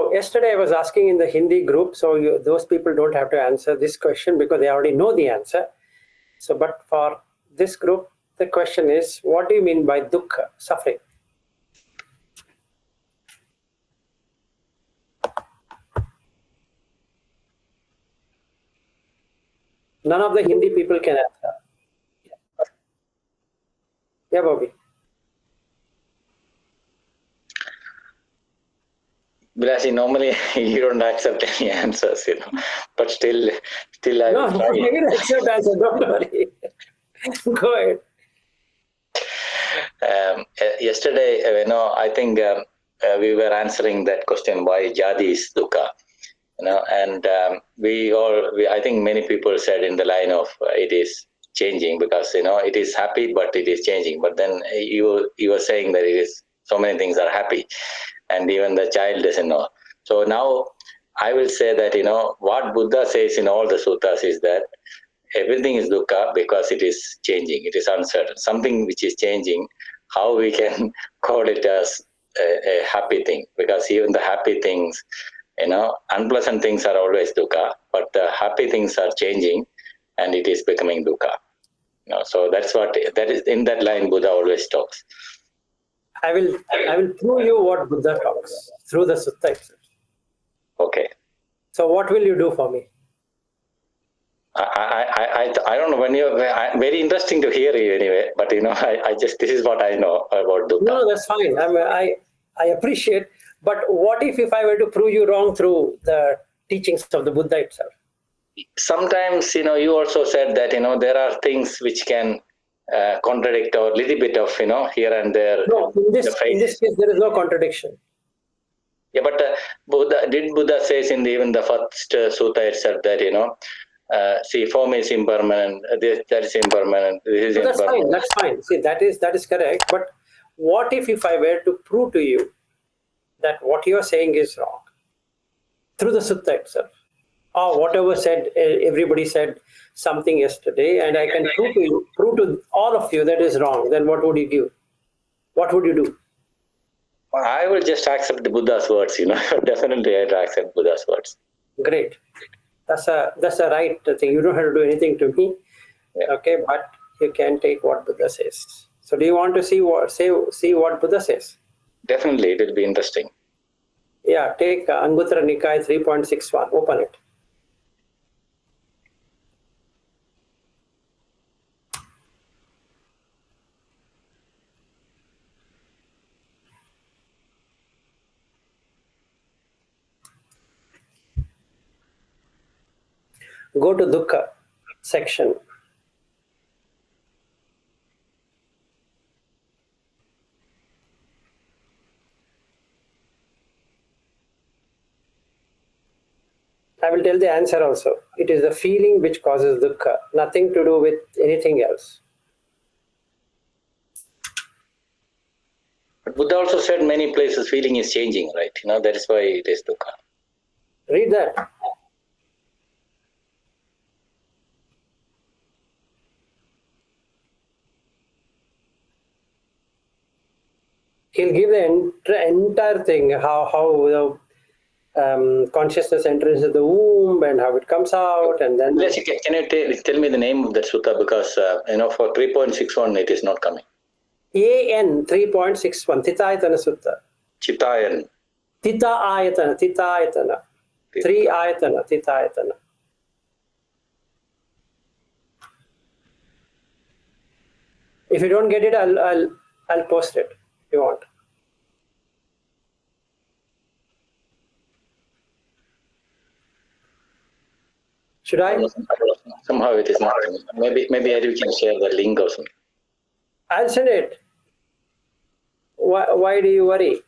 So yesterday I was asking in the Hindi group, so those people don't have to answer this question because they already know the answer. So, but for this group, the question is, what do you mean by dukkha, suffering? None of the Hindi people can answer. Yeah, Bobby. Bilasi, normally you don't accept any answers, but still I will try. No, I will accept answer. Don't worry. Go ahead. Yesterday, I think we were answering that question, why jadi is dukkha, and I think many people said in the line of it is changing because it is happy, but it is changing. But then you were saying that it is so many things are happy, and even the child doesn't know. So now I will say that what Buddha says in all the suttas is that everything is dukkha because it is changing, it is uncertain. Something which is changing, how we can call it as a happy thing? Because even the happy things, unpleasant things are always dukkha, but the happy things are changing and it is becoming dukkha. So that is in that line Buddha always talks. I will prove you what Buddha talks through the sutta itself. Okay. So what will you do for me? I don't know when you're very interesting to hear you anyway, but I just, this is what I know about dukkha. No, that's fine. I appreciate, but what if I were to prove you wrong through the teachings of the Buddha itself? Sometimes, you also said that, there are things which can contradict or little bit of, here and there. No, in this case, there is no contradiction. Yeah, but Buddha says in even the first sutta itself that, see, form is impermanent, that is impermanent, this is impermanent. That's fine. See, that is correct. But what if I were to prove to you that what you are saying is wrong through the sutta itself? Or whatever said, everybody said something yesterday, and I can prove to all of you that is wrong. Then what would you do? What would you do? I will just accept the Buddha's words. Definitely, I'd accept Buddha's words. Great. That's a right thing. You don't have to do anything to me, okay? But you can take what Buddha says. So, do you want to see what Buddha says? Definitely, it will be interesting. Yeah, take Anguttara Nikaya 3.61. Open it. Go to Dukkha section. I will tell the answer also. It is the feeling which causes dukkha, nothing to do with anything else. But Buddha also said many places feeling is changing, right? That is why it is dukkha. Read that. He'll give the entire thing, how the consciousness enters into the womb and how it comes out, and then. Can you tell me the name of that sutta? Because for 3.61 it is not coming. AN 3.61 Titayatana Sutta. Chitayan. Titayatana. 3 ayatana. Titayatana. If you don't get it, I'll post it if you want. Should I? Somehow it is not. Maybe you can share the link or something. I'll send it. Why do you worry?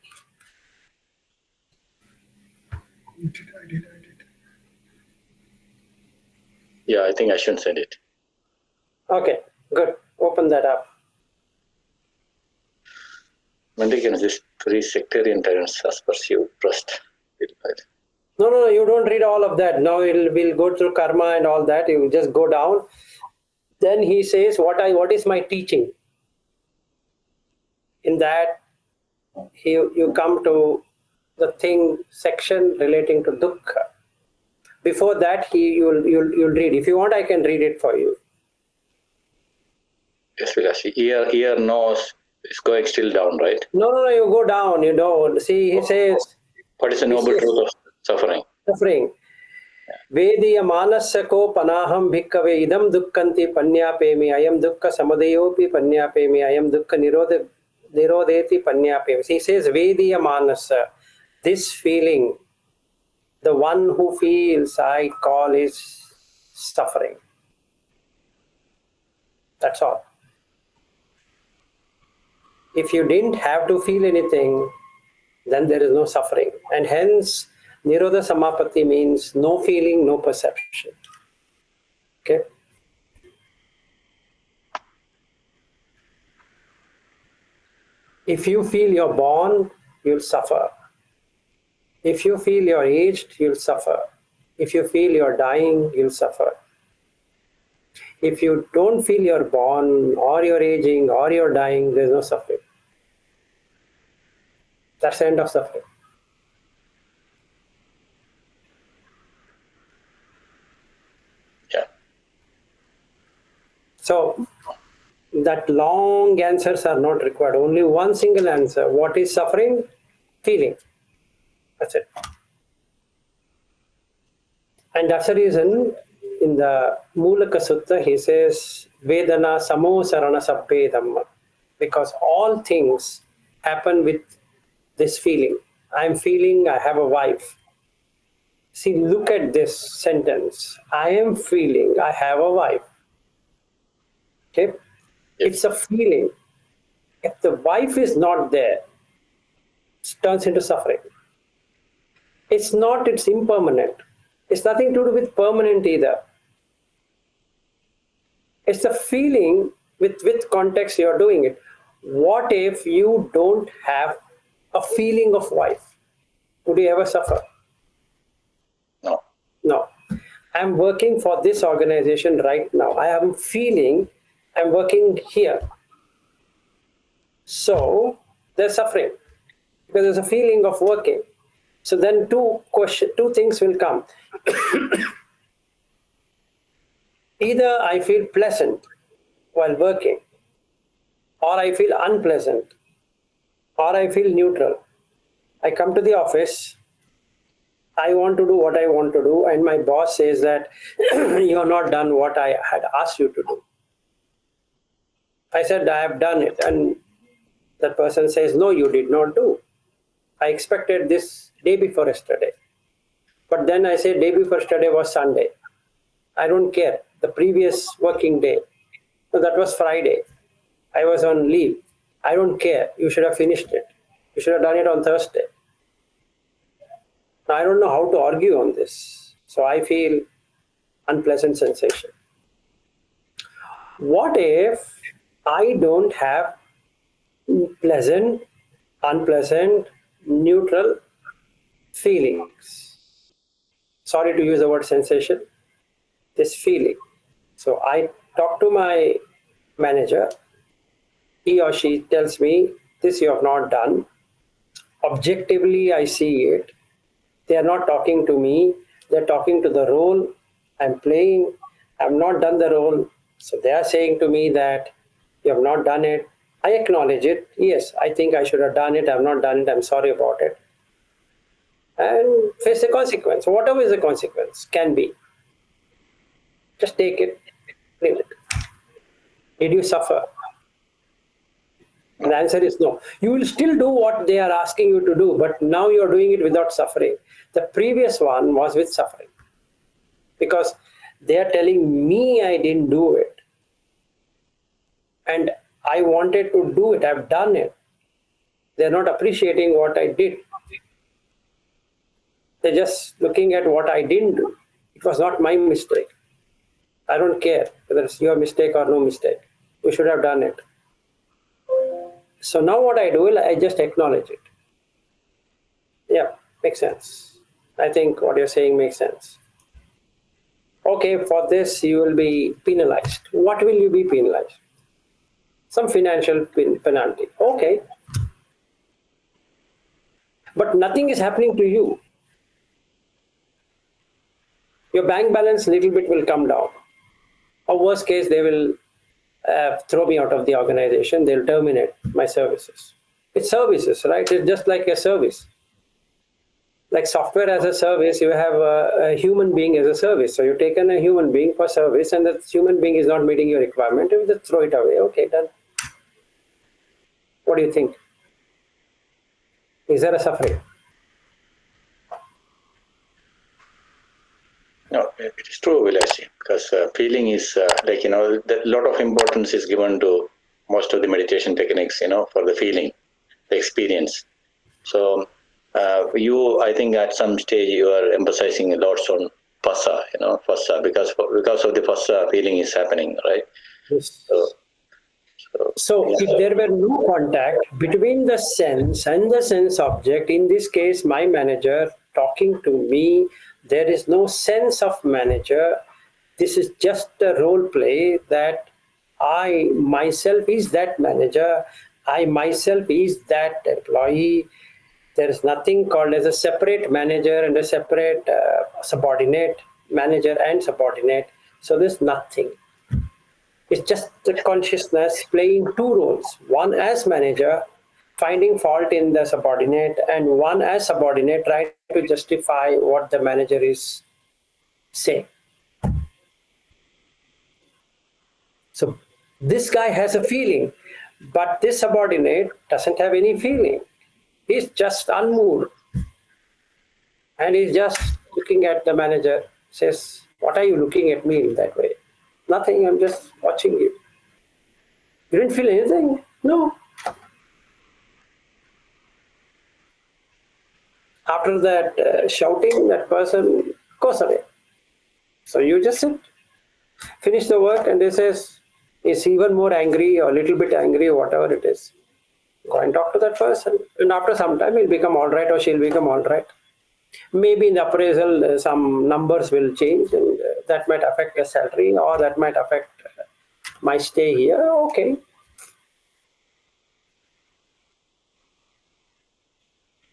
I did. Yeah, I think I should send it. Okay, good. Open that up. Mendicants, this 3 sectarian tyrants has pursued trust. No, you don't read all of that. Now we'll go through karma and all that. You just go down. Then he says, what is my teaching? In that, you come to the thing section relating to dukkha. Before that, you'll read. If you want, I can read it for you. Yes, Vilas. Ear, nose is going still down, right? No, you go down. You don't. See, he says, What is the noble truth of suffering? Suffering. Vediya manasya ko panaham bhikkave idam dukkanti panyapemi ayam dukkha samadeyopi panyapemi ayam dukkha nirodeti panyapemi. He says, Vediya manasya, this feeling, the one who feels, I call is suffering. That's all. If you didn't have to feel anything, then there is no suffering. And hence, Nirodha Samapatti means no feeling, no perception. Okay? If you feel you're born, you'll suffer. If you feel you're aged, you'll suffer. If you feel you're dying, you'll suffer. If you don't feel you're born, or you're aging, or you're dying, there's no suffering. That's the end of suffering. Yeah. So, that long answers are not required. Only one single answer. What is suffering? Feeling. That's it. And that's the reason in the Mulaka Sutta he says, Vedana samo sarana sabbe dhamma. Because all things happen with this feeling. I'm feeling I have a wife. See, look at this sentence. I am feeling I have a wife. Okay? It's a feeling. If the wife is not there, it turns into suffering. It's impermanent. It's nothing to do with permanent either. It's the feeling with context you're doing it. What if you don't have a feeling of wife? Would you ever suffer? No. No. I'm working for this organization right now. I am feeling I'm working here. So there's suffering because there's a feeling of working. So then two things will come. Either I feel pleasant while working, or I feel unpleasant, or I feel neutral. I come to the office, I want to do what I want to do, and my boss says that you have not done what I had asked you to do. I said, I have done it. And that person says, no, you did not do. I expected this day before yesterday. But then I say, day before yesterday was Sunday. I don't care. The previous working day. So that was Friday. I was on leave. I don't care. You should have finished it. You should have done it on Thursday. Now, I don't know how to argue on this. So I feel unpleasant sensation. What if I don't have pleasant, unpleasant, neutral feelings? Sorry to use the word sensation. This feeling. So I talk to my manager. He or she tells me, this you have not done. Objectively, I see it. They are not talking to me. They're talking to the role I'm playing. I've not done the role. So they are saying to me that you have not done it. I acknowledge it. Yes, I think I should have done it. I've not done it. I'm sorry about it. And face the consequence. Whatever is the consequence, can be. Just take it, leave it. Did you suffer? And the answer is no. You will still do what they are asking you to do, but now you're doing it without suffering. The previous one was with suffering. Because they are telling me I didn't do it. And I wanted to do it. I've done it. They're not appreciating what I did. They're just looking at what I didn't do. It was not my mistake. I don't care whether it's your mistake or no mistake. You should have done it. So now what I do, I just acknowledge it. Yeah, makes sense. I think what you're saying makes sense. Okay, for this you will be penalized. What will you be penalized? Some financial penalty. Okay. but nothing is happening to you. Your bank balance little bit will come down. Or worst case, they will throw me out of the organization. They'll terminate my services. It's services, right? It's just like a service. Like software as a service, you have a human being as a service. So you've taken a human being for service, and that human being is not meeting your requirement. You just throw it away. Okay, done. What do you think? Is there a suffering? No, it is true, Vilasji, because feeling is like, a lot of importance is given to most of the meditation techniques, for the feeling, the experience. So I think at some stage you are emphasizing a lot on phassa, phassa, because of the phassa feeling is happening, right? Yes. So if there were no contact between the sense and the sense object, in this case, my manager talking to me, there is no sense of manager. This is just a role play that I myself is that manager. I myself is that employee. There is nothing called as a separate manager and a separate subordinate, manager and subordinate. So there's nothing. It's just the consciousness playing two roles. One as manager, finding fault in the subordinate, and one as subordinate, trying to justify what the manager is saying. So this guy has a feeling, but this subordinate doesn't have any feeling. He's just unmoved. And he's just looking at the manager, says, "What are you looking at me in that way?" "Nothing, I'm just watching you." "You didn't feel anything?" "No." After that shouting, that person goes away. So you just sit, finish the work, and he says, is even more angry or a little bit angry, or whatever it is. Go and talk to that person. And after some time, he'll become all right or she'll become all right. Maybe in the appraisal, some numbers will change, and that might affect your salary, or that might affect my stay here. Okay.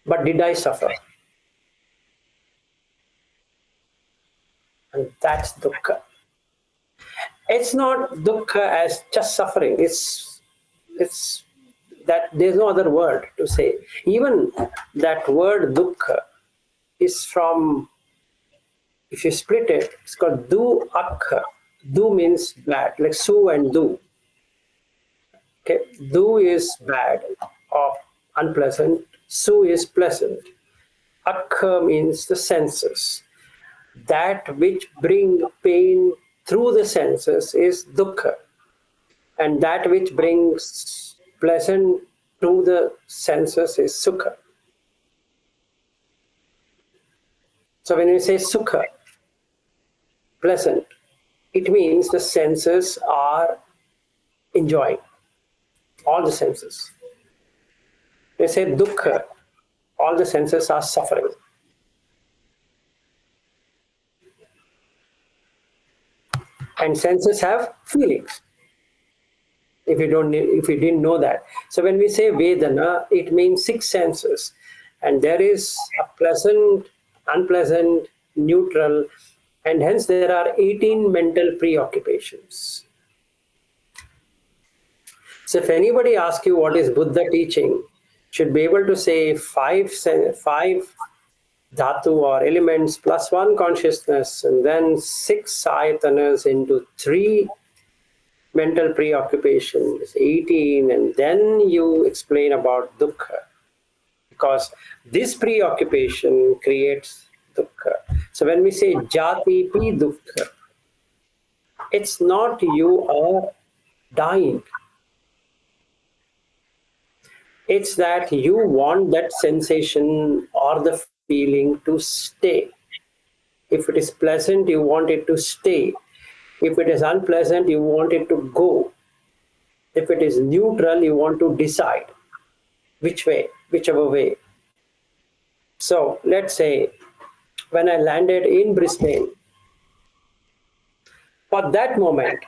But did I suffer? And that's dukkha. It's not dukkha as just suffering. It's that there's no other word to say. Even that word dukkha is from, if you split it, it's called du akha. Du means bad, like su and du. Okay, du is bad or unpleasant. Su is pleasant. Akha means the senses. That which bring pain through the senses is dukkha. And that which brings pleasant through the senses is sukha. So when we say sukha, pleasant, it means the senses are enjoying, all the senses. When we say dukkha, all the senses are suffering. And senses have feelings. If you didn't know that. So when we say Vedana, it means 6 senses. And there is a pleasant, unpleasant, neutral, and hence there are 18 mental preoccupations. So if anybody asks you what is Buddha teaching, should be able to say 5 dhatu or elements plus 1 consciousness, and then 6 ayatanas into 3 mental preoccupations, 18, and then you explain about dukkha. Because this preoccupation creates dukkha. So when we say jati pi dukkha, it's not you are dying. It's that you want that sensation or the feeling to stay. If it is pleasant, you want it to stay. If it is unpleasant, you want it to go. If it is neutral, you want to decide which way, whichever way. So let's say when I landed in Brisbane, for that moment,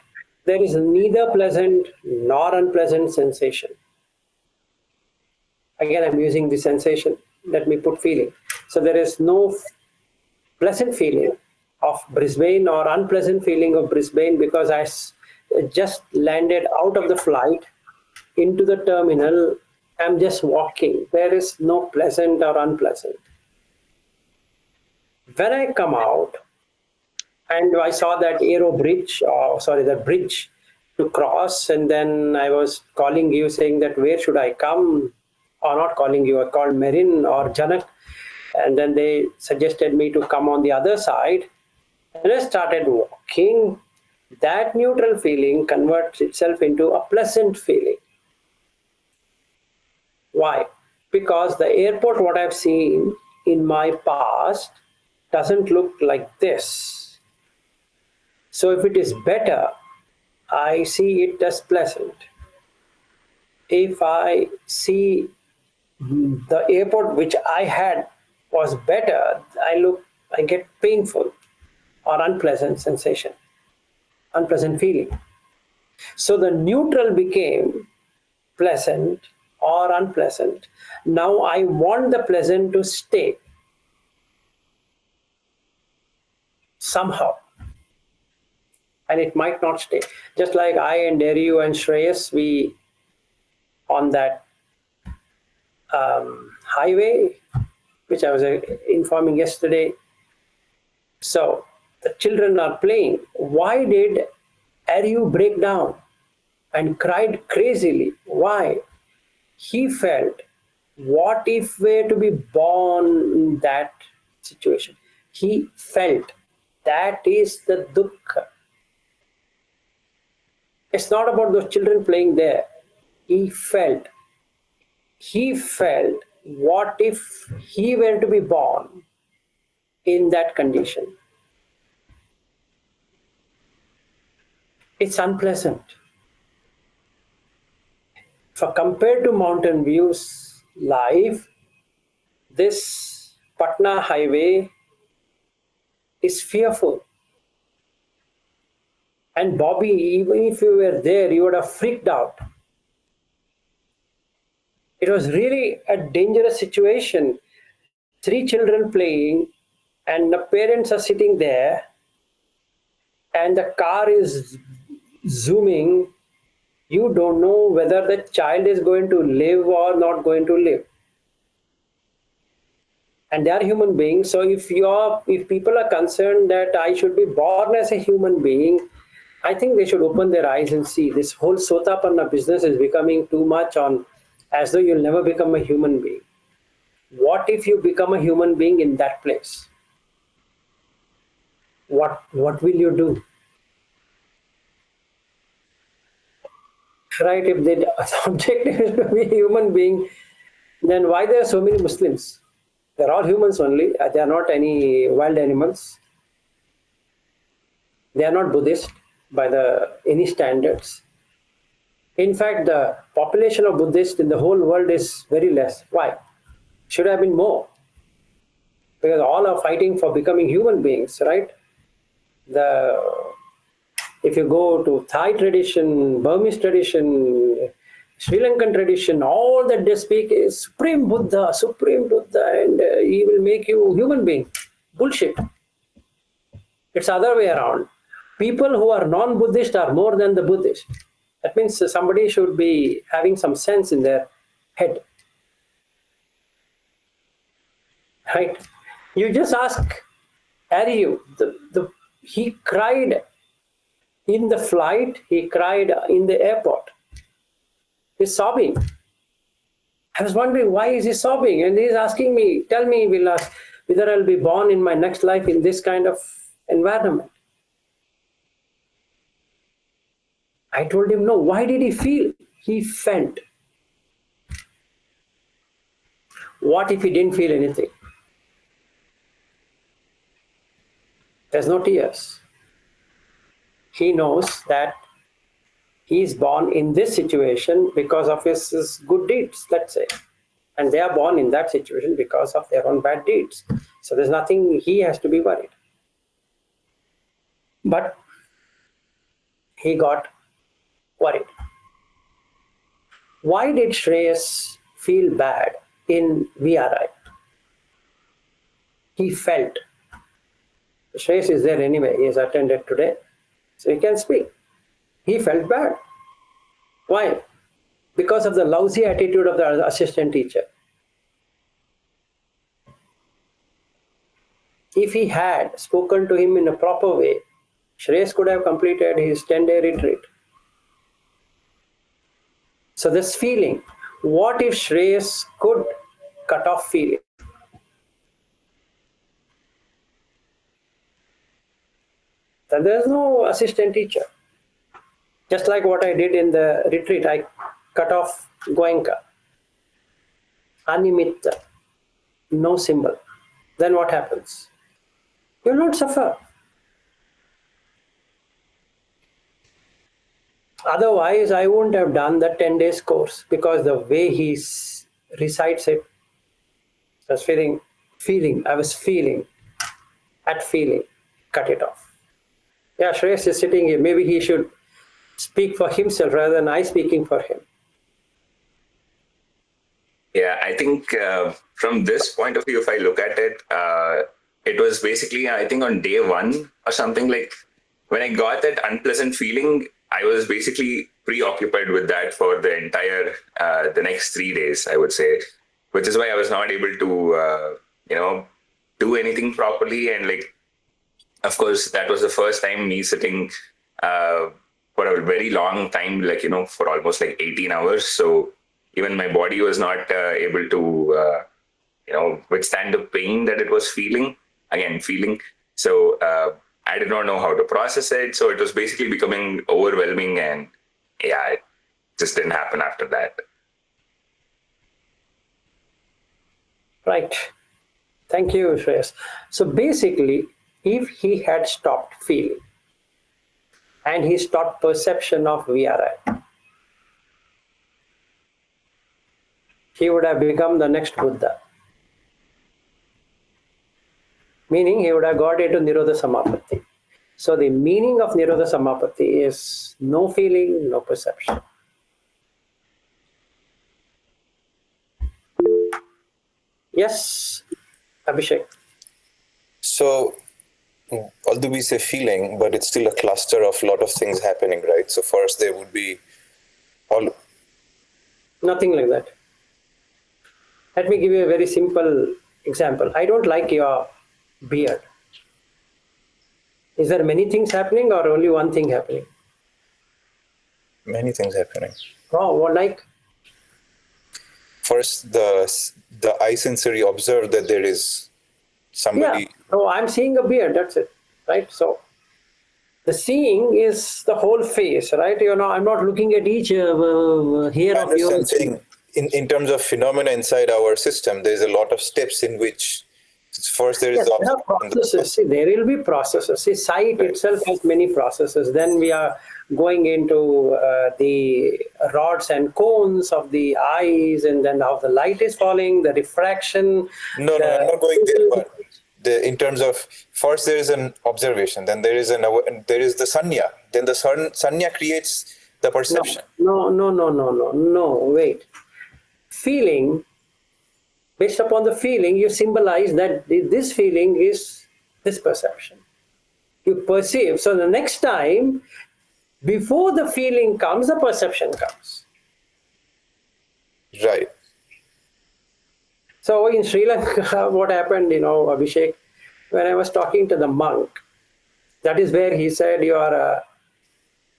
there is neither pleasant nor unpleasant sensation. Again, I'm using the sensation let me put feeling. So there is no pleasant feeling of Brisbane or unpleasant feeling of Brisbane because I just landed out of the flight into the terminal. I'm just walking. There is no pleasant or unpleasant. When I come out and I saw that that bridge to cross, and then I was calling you saying that where should I come, or not calling you, I called Merin or Janak, and then they suggested me to come on the other side, and I started walking. That neutral feeling converts itself into a pleasant feeling. Why? Because the airport, what I've seen in my past, doesn't look like this. So if it is better, I see it as pleasant. If I see the airport which I had was better, I get painful or unpleasant sensation, unpleasant feeling. So the neutral became pleasant or unpleasant. Now I want the pleasant to stay somehow. And it might not stay. Just like I and Deriu and Shreyas, we on that highway, which I was informing yesterday. So the children are playing. Why did Ariu break down and cried crazily? Why? He felt, what if we were to be born in that situation? He felt that is the dukkha. It's not about those children playing there. He felt, what if he were to be born in that condition? It's unpleasant. For compared to Mountain View's life, this Patna highway is fearful. And Bobby, even if you were there, you would have freaked out. It was really a dangerous situation. 3 children playing, and the parents are sitting there, and the car is zooming. You don't know whether the child is going to live or not going to live. And they are human beings. So if people are concerned that I should be born as a human being, I think they should open their eyes and see this whole Sotapanna business is becoming too much on as though you'll never become a human being. What if you become a human being in that place? What will you do? Right? If the objective is to be a human being, then why there are so many Muslims? They're all humans only. They are not any wild animals. They are not Buddhist by any standards. In fact, the population of Buddhists in the whole world is very less. Why? Should have been more. Because all are fighting for becoming human beings, right? If you go to Thai tradition, Burmese tradition, Sri Lankan tradition, all that they speak is Supreme Buddha, and he will make you human being. Bullshit. It's the other way around. People who are non-Buddhist are more than the Buddhist. That means somebody should be having some sense in their head. Right? You just ask Ariu, he cried in the flight, he cried in the airport. He's sobbing. I was wondering, why is he sobbing? And he's asking me, tell me, Vilas, whether I'll be born in my next life in this kind of environment. I told him, no. Why did he feel? He felt. What if he didn't feel anything? There's no tears. He knows that he is born in this situation because of his good deeds, let's say. And they are born in that situation because of their own bad deeds. So there's nothing he has to be worried. But he got worried. Why did Shreyas feel bad in VRI? He felt. Shreyas is there anyway. He has attended today. So he can speak. He felt bad. Why? Because of the lousy attitude of the assistant teacher. If he had spoken to him in a proper way, Shreyas could have completed his 10-day retreat. So this feeling, what if Shreyas could cut off feeling? Then there's no assistant teacher. Just like what I did in the retreat, I cut off Goenka. Animitta. No symbol. Then what happens? You will not suffer. Otherwise, I wouldn't have done the 10 days course, because the way he recites it, I was feeling, cut it off. Yeah, Shreyas is sitting here. Maybe he should speak for himself rather than I speaking for him. Yeah, I think from this point of view, if I look at it, it was basically, I think on day one or something, like when I got that unpleasant feeling, I was basically preoccupied with that for the entire, the next 3 days, I would say, which is why I was not able to, do anything properly. And like, of course, that was the first time me sitting for a very long time, like, for almost like 18 hours. So even my body was not able to, withstand the pain that it was feeling. So I did not know how to process it. So it was basically becoming overwhelming, and yeah, it just didn't happen after that. Right. Thank you, Shreyas. So basically, if he had stopped feeling and he stopped perception of VRI, he would have become the next Buddha. Meaning he would have got into Nirodha Samapatti. So the meaning of Nirodha Samapatti is no feeling, no perception. Yes, Abhishek. So, although we say feeling, but it's still a cluster of a lot of things happening, right? So first there would be all... Nothing like that. Let me give you a very simple example. I don't like your beard. Is there many things happening or only one thing happening? Many things happening. Oh, what like? First, the eye sensory observe that there is somebody... Yeah, no, I'm seeing a beard, that's it, right? So the seeing is the whole face, right? I'm not looking at each hair of yours. In terms of phenomena inside our system, there's a lot of steps in which first there is Yes, there are processes. See, there will be processes. See, sight itself has many processes. Then we are going into the rods and cones of the eyes, and then how the light is falling, the refraction. No, I'm not going there. But in terms of first there is an observation, then there is the sanya. Then the sanya creates the perception. No, wait. Feeling, based upon the feeling, you symbolize that this feeling is this perception. You perceive. So the next time, before the feeling comes, the perception comes. Right. So in Sri Lanka, what happened, Abhishek, when I was talking to the monk, that is where he said, you are a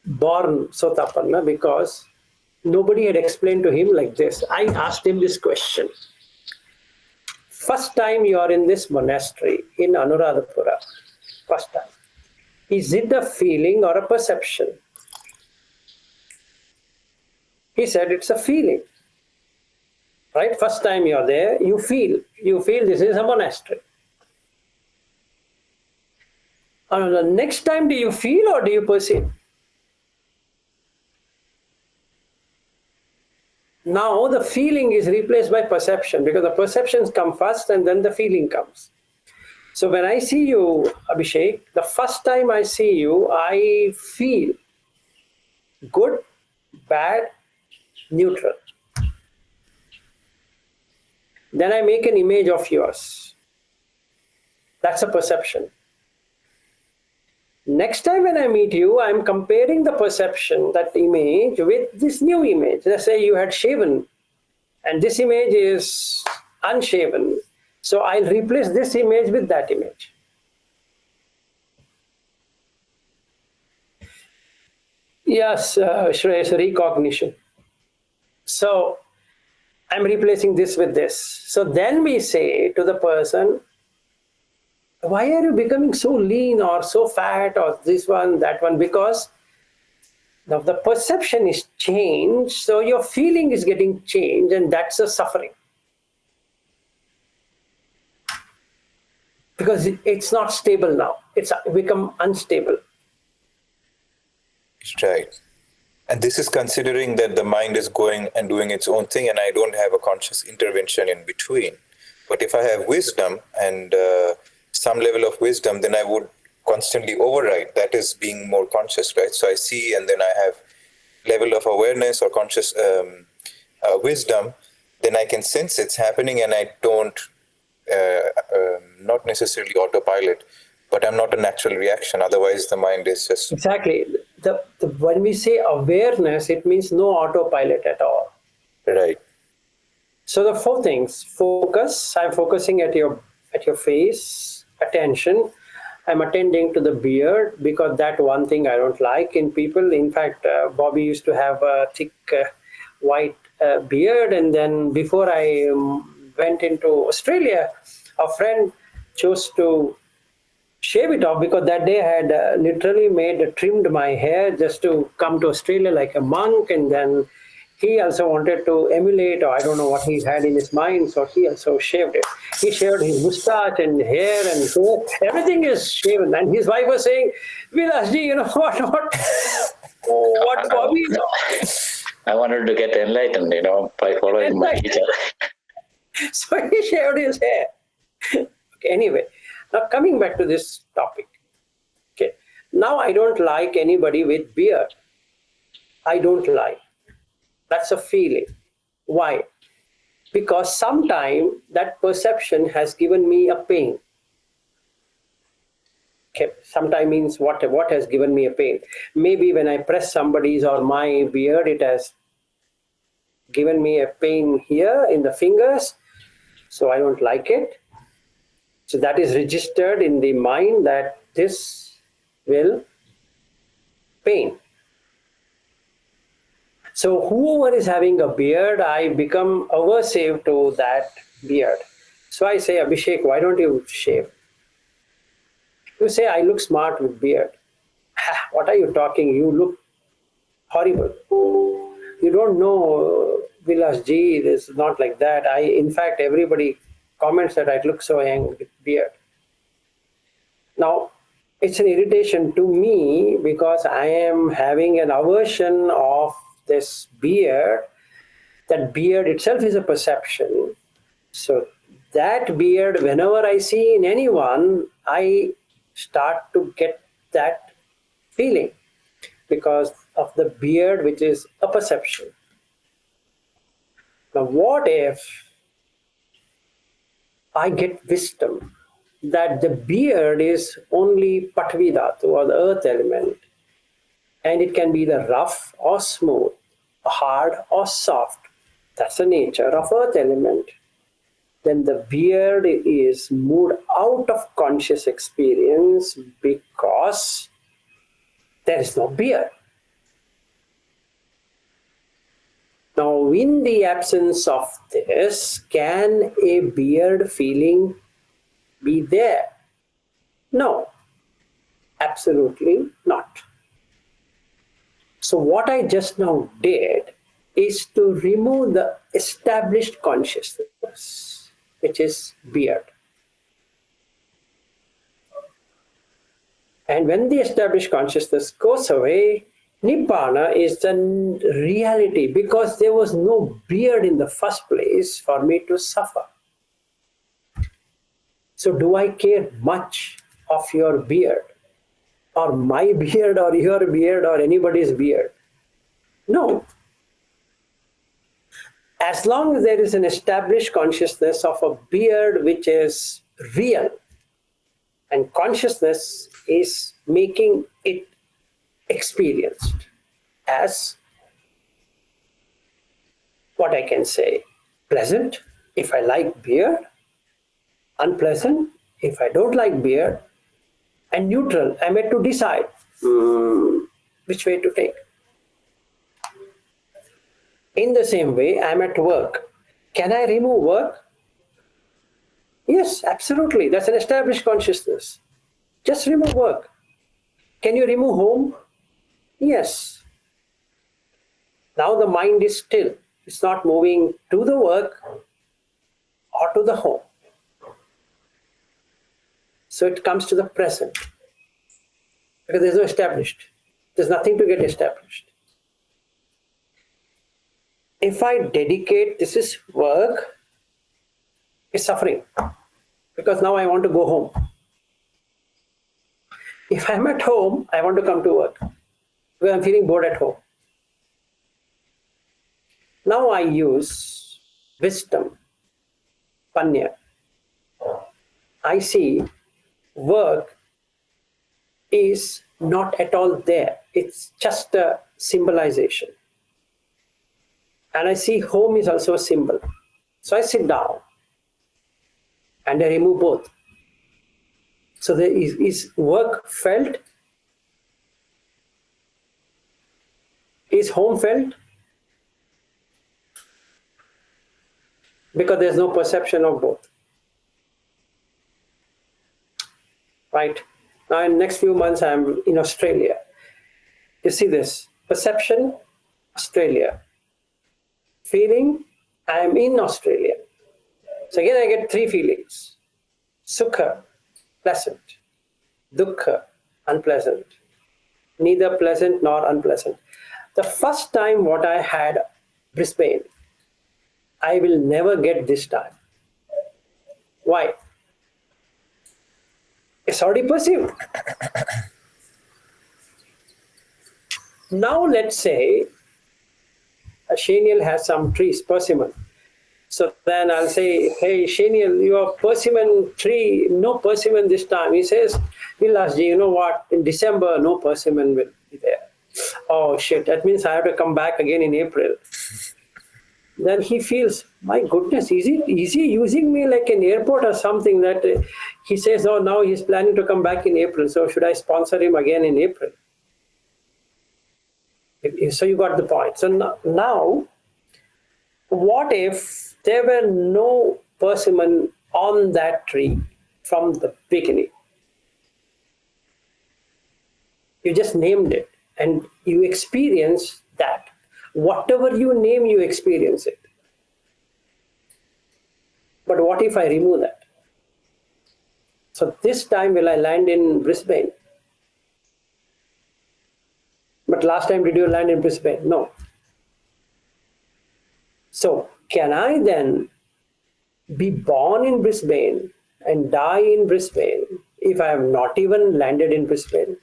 born Sotapanna, because nobody had explained to him like this. I asked him this question. First time you are in this monastery in Anuradhapura, first time, is it a feeling or a perception? He said it's a feeling. Right? First time you're there, you feel this is a monastery. And the next time, do you feel or do you perceive? Now the feeling is replaced by perception, because the perceptions come first and then the feeling comes. So when I see you, Abhishek, the first time I see you, I feel good, bad, neutral. Then I make an image of yours. That's a perception. Next time when I meet you, I'm comparing the perception, that image, with this new image. Let's say you had shaven, and this image is unshaven. So I'll replace this image with that image. Yes, Shreyas, recognition. So I'm replacing this with this. So then we say to the person, why are you becoming so lean or so fat or this one, that one? Because now the perception is changed, so your feeling is getting changed, and that's a suffering. Because it's not stable now. It's become unstable. Right. And this is considering that the mind is going and doing its own thing, and I don't have a conscious intervention in between. But if I have wisdom and some level of wisdom, then I would constantly override. That is being more conscious, right? So I see, and then I have level of awareness or conscious wisdom, then I can sense it's happening, and I don't, not necessarily autopilot, but I'm not a natural reaction. Otherwise, the mind is just... Exactly. When we say awareness, it means no autopilot at all. Right. So the 4 things: focus. I'm focusing at your face. Attention. I'm attending to the beard, because that one thing I don't like in people. In fact, Bobby used to have a thick white beard, and then before I went into Australia, a friend chose to shave it off, because that day I had literally trimmed my hair just to come to Australia like a monk, and then he also wanted to emulate, or I don't know what he had in his mind, so he also shaved it. He shaved his mustache and hair and hair. Everything is shaven. And his wife was saying, Vilasji, you know what Bobby? I wanted to get enlightened, by following my teacher. So he shaved his hair. Okay, anyway, now coming back to this topic. Okay, now I don't like anybody with beard. I don't like. That's a feeling. Why? Because sometimes that perception has given me a pain. Okay, sometimes means what has given me a pain. Maybe when I press somebody's or my beard, it has given me a pain here in the fingers, so I don't like it. So that is registered in the mind that this will pain. So whoever is having a beard, I become aversive to that beard. So I say, Abhishek, why don't you shave? You say, I look smart with beard. What are you talking? You look horrible. You don't know, Vilasji, this is not like that. In fact, everybody comments that I look so young with beard. Now, it's an irritation to me because I am having an aversion of this beard. That beard itself is a perception. So that beard, whenever I see in anyone, I start to get that feeling because of the beard, which is a perception. Now, what if I get wisdom that the beard is only Patvi Dhatu, or the earth element, and it can be the rough or smooth, hard or soft. That's the nature of earth element. Then the beard is moved out of conscious experience because there is no beard. Now, in the absence of this, can a beard feeling be there? No, absolutely not. So what I just now did is to remove the established consciousness, which is beard. And when the established consciousness goes away, Nibbana is the reality, because there was no beard in the first place for me to suffer. So do I care much of your beard, or my beard, or your beard, or anybody's beard? No. As long as there is an established consciousness of a beard which is real, And consciousness is making it experienced as, what I can say, pleasant if I like beer, unpleasant if I don't like beer, and neutral. I'm yet to decide which way to take. In the same way, I'm at work. Can I remove work? Yes, absolutely. That's an established consciousness. Just remove work. Can you remove home? Yes. Now the mind is still. It's not moving to the work or to the home. So it comes to the present. Because there's no established. There's nothing to get established. If I dedicate this is work, it's suffering. Because now I want to go home. If I'm at home, I want to come to work. Because I'm feeling bored at home. Now I use wisdom, panya. I see work is not at all there. It's just a symbolization. And I see home is also a symbol. So I sit down and I remove both. So there is work felt? Is home felt? Because there's no perception of both. Right? Now in the next few months I'm in Australia. You see this. Perception, Australia. Feeling, I am in Australia. So again I get three feelings. Sukha, pleasant. Dukkha, unpleasant. Neither pleasant nor unpleasant. The first time what I had Brisbane, I will never get this time. Why? It's already perceived. Now let's say Shaniel has some trees, persimmon. So then I'll say, hey Shaniel, your persimmon tree, no persimmon this time. He says, Vilasji, you know what? In December, no persimmon will be there. Oh shit, that means I have to come back again in April. Then he feels, my goodness, is he using me like an airport or something that he says, oh, now he's planning to come back in April. So should I sponsor him again in April? So you got the point. So now, what if there were no persimmon on that tree from the beginning? You just named it and you experience that. Whatever you name, you experience it. But what if I remove that? So this time will I land in Brisbane? But last time did you land in Brisbane? No. So can I then be born in Brisbane and die in Brisbane if I have not even landed in Brisbane?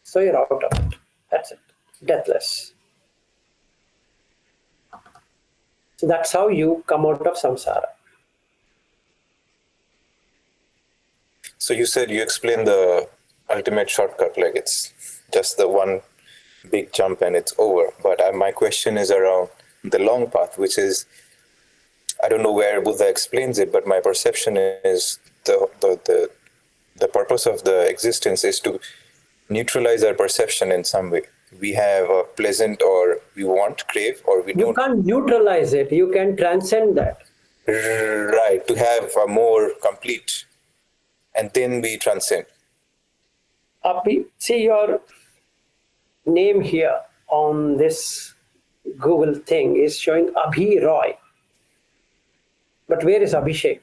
So you're out of it. That's it. Deathless. So that's how you come out of samsara. So you said you explained the ultimate shortcut, like it's just the one big jump and it's over. But my question is around the long path, which is, I don't know where Buddha explains it, but my perception is the purpose of the existence is to neutralize our perception in some way. We have a pleasant, or we want, crave, or we don't. You can't neutralize it. You can transcend that. Right, to have a more complete, and then we transcend. See your name here on this Google thing is showing Abhi Roy. But where is Abhishek?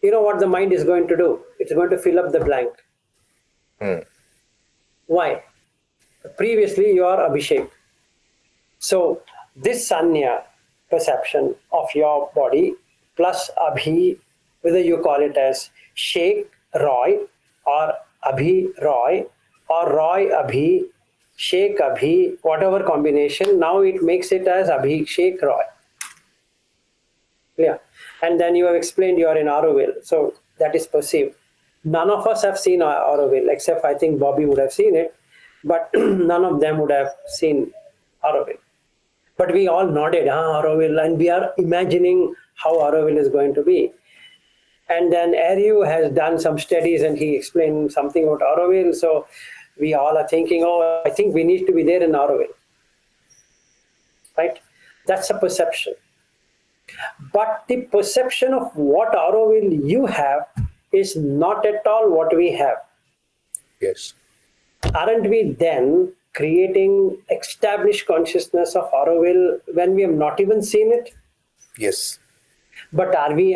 You know what the mind is going to do? It's going to fill up the blank. Why? Previously you are Abhishek. So this sanya perception of your body plus Abhi, whether you call it as Sheikh Roy or Abhi Roy or Roy Abhi, Sheikh Abhi, whatever combination, now it makes it as Abhishek Roy. Yeah. And then you have explained you are in Auroville. So that is perceived. None of us have seen Auroville, except I think Bobby would have seen it, but none of them would have seen Auroville. But we all nodded, Auroville, and we are imagining how Auroville is going to be. And then Ariu has done some studies and he explained something about Auroville. So we all are thinking, oh, I think we need to be there in Auroville. Right? That's a perception. But the perception of what Auroville you have is not at all what we have. Yes. Aren't we then creating established consciousness of Auroville when we have not even seen it? Yes. But are we?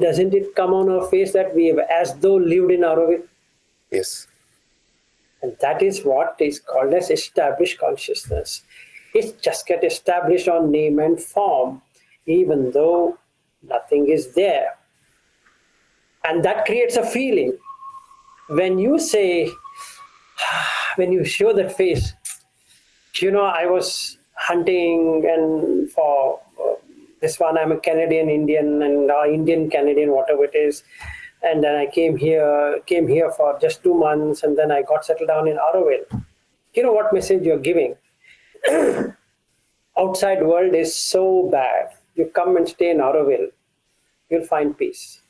Doesn't it come on our face that we have as though lived in Auroville? Yes. And that is what is called as established consciousness. It just gets established on name and form, even though nothing is there. And that creates a feeling. When you say, when you show that face, I was hunting and for this one, I'm a Canadian Indian and Indian Canadian, whatever it is. And then I came here for just 2 months, and then I got settled down in Auroville. You know what message you're giving? Outside world is so bad. You come and stay in Auroville, you'll find peace.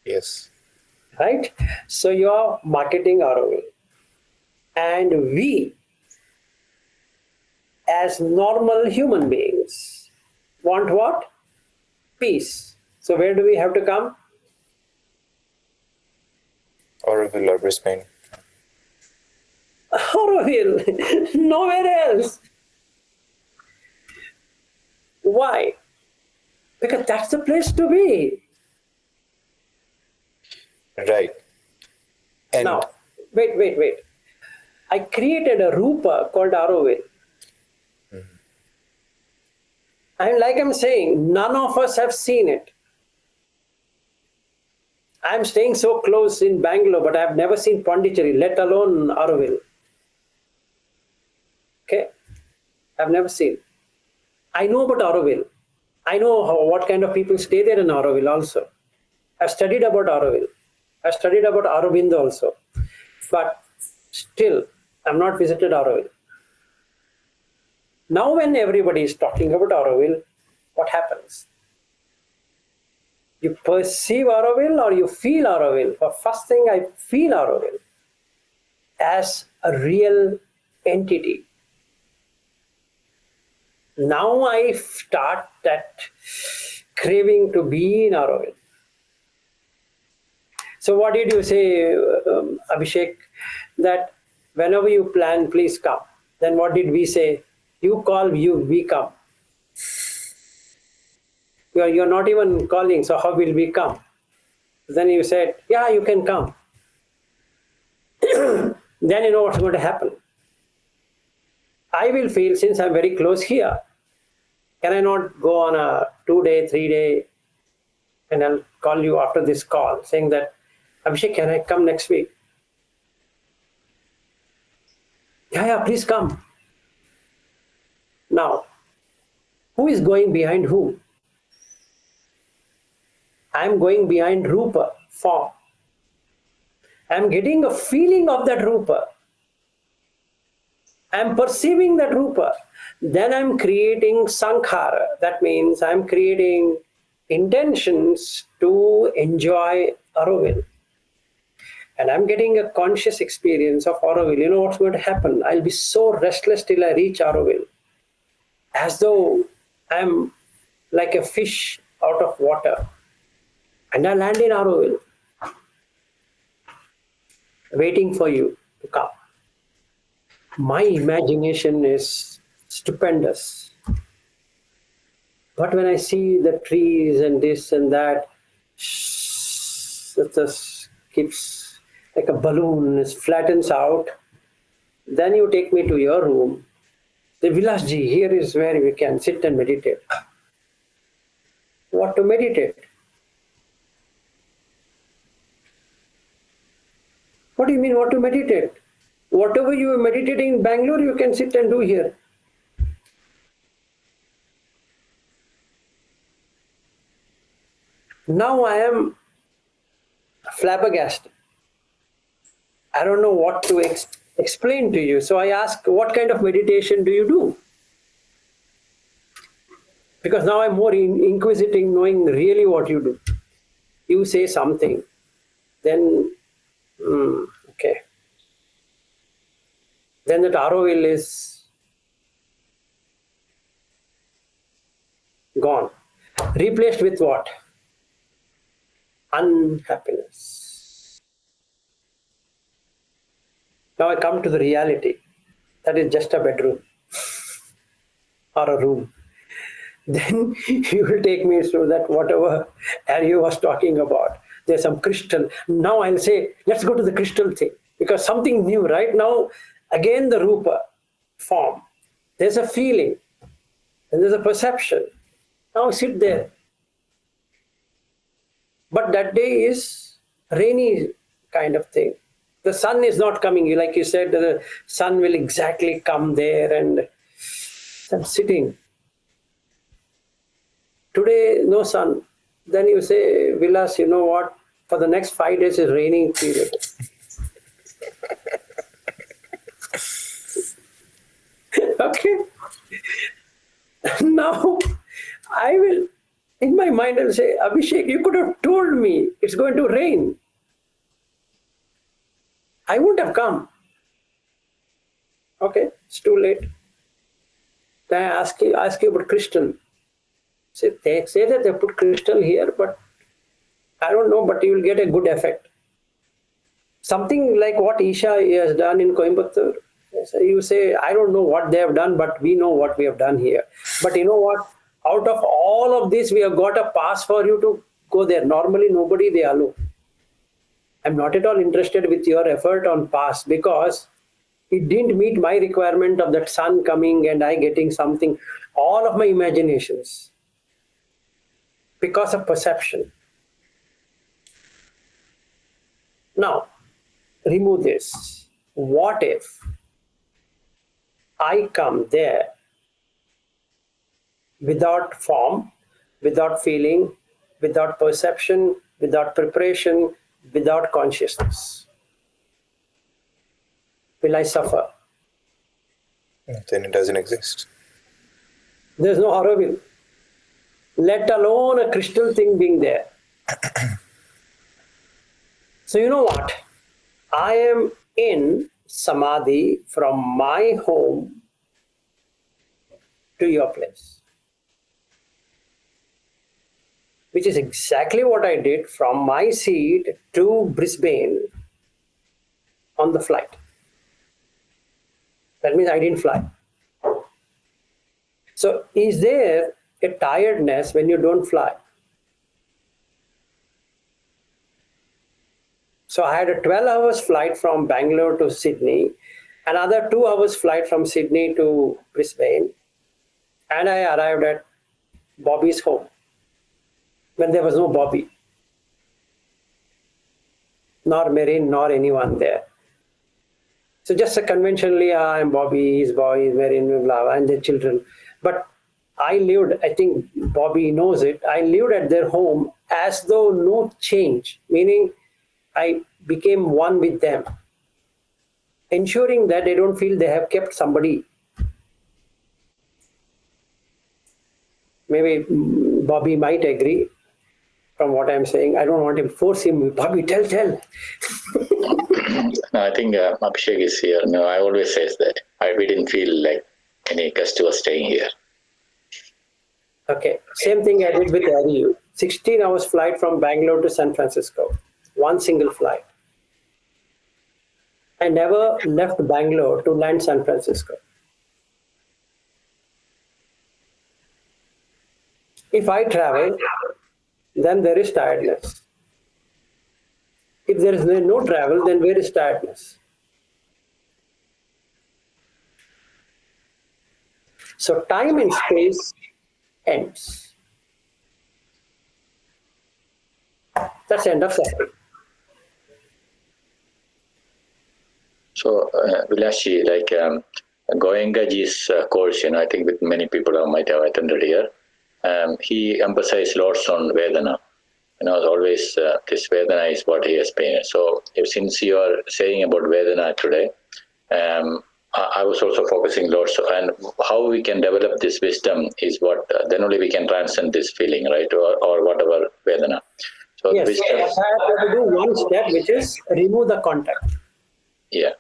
Yes. Right? So you're marketing Auroville. And we, as normal human beings, want what? Peace. So where do we have to come? Auroville or Brisbane. Auroville, nowhere else. Why? Because that's the place to be. Right. And Now, wait. I created a Rupa called Auroville. And like I'm saying, none of us have seen it. I'm staying so close in Bangalore, but I've never seen Pondicherry, let alone Auroville. Okay? I've never seen. I know about Auroville. I know what kind of people stay there in Auroville also. I've studied about Auroville. I've studied about Aurobindo also. But still, I've not visited Auroville. Now when everybody is talking about Auroville, what happens? You perceive Auroville or you feel Auroville? For first thing, I feel Auroville as a real entity. Now I start that craving to be in Auroville. So what did you say, Abhishek? That whenever you plan, please come. Then what did we say? You call, we come. You're not even calling, so how will we come? Then you said, yeah, you can come. Then you know what's going to happen. I will feel, since I'm very close here, can I not go on a 2-day, 3-day, and I'll call you after this call, saying that, Abhishek, can I come next week? Yeah, please come. Now, who is going behind whom? I'm going behind Rupa, form. I'm getting a feeling of that Rupa. I'm perceiving that Rupa. Then I'm creating Sankhara. That means I'm creating intentions to enjoy Auroville. And I'm getting a conscious experience of Auroville. You know what's going to happen? I'll be so restless till I reach Auroville. As though I'm like a fish out of water. And I land in Auroville, waiting for you to come. My imagination is stupendous. But when I see the trees and this and that, it just keeps like a balloon, it flattens out. Then you take me to your room. The Vilasji, here is where we can sit and meditate. What to meditate? What do you mean, what to meditate? Whatever you are meditating in Bangalore, you can sit and do here. Now I am flabbergasted. I don't know what to explain to you. So I ask, what kind of meditation do you do? Because now I'm more inquisitive, knowing really what you do. You say something, then, okay. Then that Auroville is gone. Replaced with what? Unhappiness. Now I come to the reality. That is just a bedroom or a room. Then you will take me through that whatever Arya was talking about. There's some crystal. Now I'll say, let's go to the crystal thing. Because something new, right? Now, again the Rupa form. There's a feeling. And there's a perception. Now sit there. But that day is rainy kind of thing. The sun is not coming. Like you said, the sun will exactly come there, and I'm sitting. Today, no sun. Then you say, Vilas, you know what? For the next 5 days is raining period. Okay. Now, I will, in my mind, I will say, Abhishek, you could have told me it's going to rain. I wouldn't have come. Okay, it's too late. Then I ask you about crystal. They say that they put crystal here, but I don't know, but you will get a good effect. Something like what Isha has done in Coimbatore. So you say, I don't know what they have done, but we know what we have done here. But you know what? Out of all of this, we have got a pass for you to go there. Normally, nobody they allow. I'm not at all interested with your effort on pass, because it didn't meet my requirement of that sun coming and I getting something. All of my imaginations. Because of perception. Now, remove this. What if I come there without form, without feeling, without perception, without preparation, without consciousness? Will I suffer? Then it doesn't exist. There's no Auroville. Let alone a crystal thing being there. So you know what? I am in Samadhi from my home to your place. Which is exactly what I did from my seat to Brisbane on the flight. That means I didn't fly. So is there a tiredness when you don't fly? So I had a 12 hours flight from Bangalore to Sydney, another 2 hours flight from Sydney to Brisbane, and I arrived at Bobby's home when there was no Bobby, nor Merin, nor anyone there. So just conventionally, I'm Bobby, he's Bobby, Merin, blah, and their children. But I lived, I think Bobby knows it, I lived at their home as though no change, meaning I became one with them, ensuring that they don't feel they have kept somebody. Maybe Bobby might agree from what I'm saying. I don't want to force him. Bobby, tell. No, I think Abhishek is here. No, I always says that. We didn't feel like any customer staying here. Okay, same thing I did with Ariu. 16 hours flight from Bangalore to San Francisco. One single flight. I never left Bangalore to land San Francisco. If I travel, then there is tiredness. If there is no travel, then where is tiredness? So time and space ends. That's the end of suffering. So, Vilashi, like Goenkaji's course, I think with many people might have attended here, he emphasized lots on Vedana. always this Vedana is what he has been. So since you are saying about Vedana today, I was also focusing lots and how we can develop this wisdom is what then only we can transcend this feeling, right, or whatever Vedana. So Yes, wisdom, I have to do one step, which is remove the contact. yeah.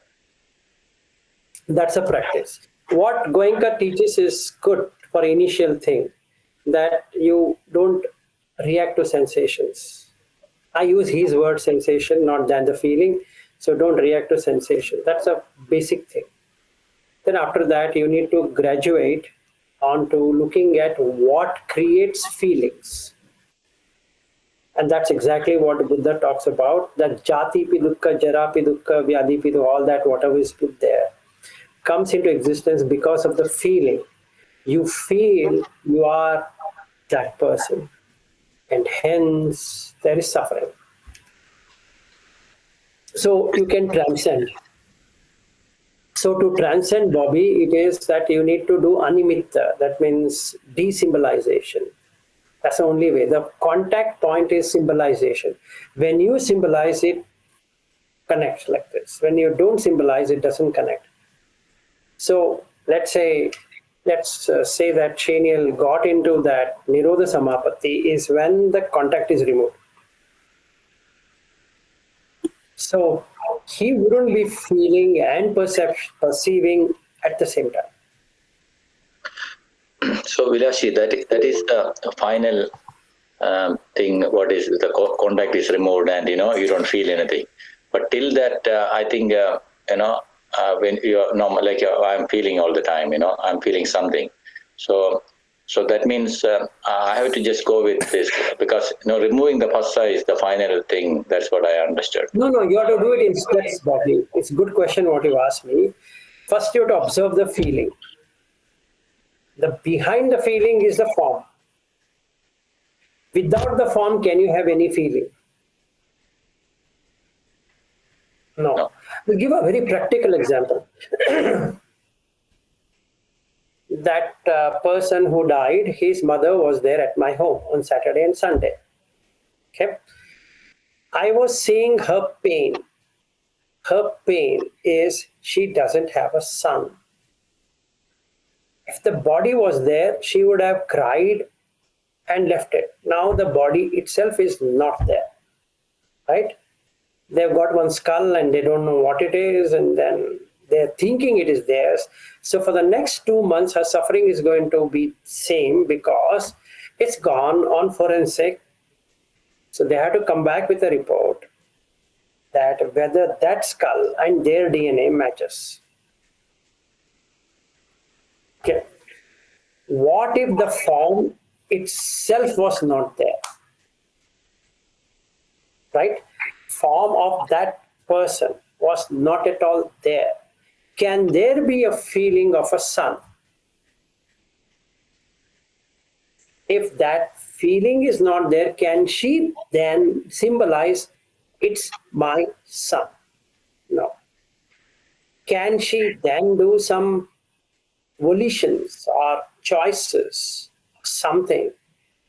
That's a practice. What Goenka teaches is good for initial thing, that you don't react to sensations. I use his word sensation, not than the feeling. So don't react to sensation. That's a basic thing. Then after that, you need to graduate onto looking at what creates feelings. And that's exactly what Buddha talks about, that jati pi dukkha, jara pi dukkha, vyadhi pi dukkha, all that, whatever is put there, comes into existence because of the feeling. You feel you are that person, and hence there is suffering. So you can transcend. So to transcend, Bobby, it is that you need to do animitta, that means desymbolization. That's the only way. The contact point is symbolization. When you symbolize it, connects like this. When you don't symbolize, it doesn't connect. So let's say that Shaniel got into that Nirodha Samapatti is when the contact is removed. So he wouldn't be feeling and perceiving at the same time. So Vilashi, that is the final thing. What is the contact is removed, and you don't feel anything. But till that, I think when you're normal, like I'm feeling all the time. I'm feeling something. So that means I have to just go with this because removing the phassa is the final thing. That's what I understood. No, you have to do it in steps, Bobby. It's a good question what you asked me. First, you have to observe the feeling. The behind the feeling is the form. Without the form, can you have any feeling? No. We'll give a very practical example. That person who died, his mother was there at my home on Saturday and Sunday. Okay. I was seeing her pain. Her pain is she doesn't have a son. If the body was there, she would have cried and left it. Now the body itself is not there, right? They've got one skull and they don't know what it is, and then they're thinking it is theirs. So for the next 2 months, her suffering is going to be same because it's gone on forensic. So they have to come back with a report that whether that skull and their DNA matches. Okay. What if the form itself was not there? Right? Form of that person was not at all there. Can there be a feeling of a son? If that feeling is not there, can she then symbolize it's my son? No. Can she then do some volitions or choices, something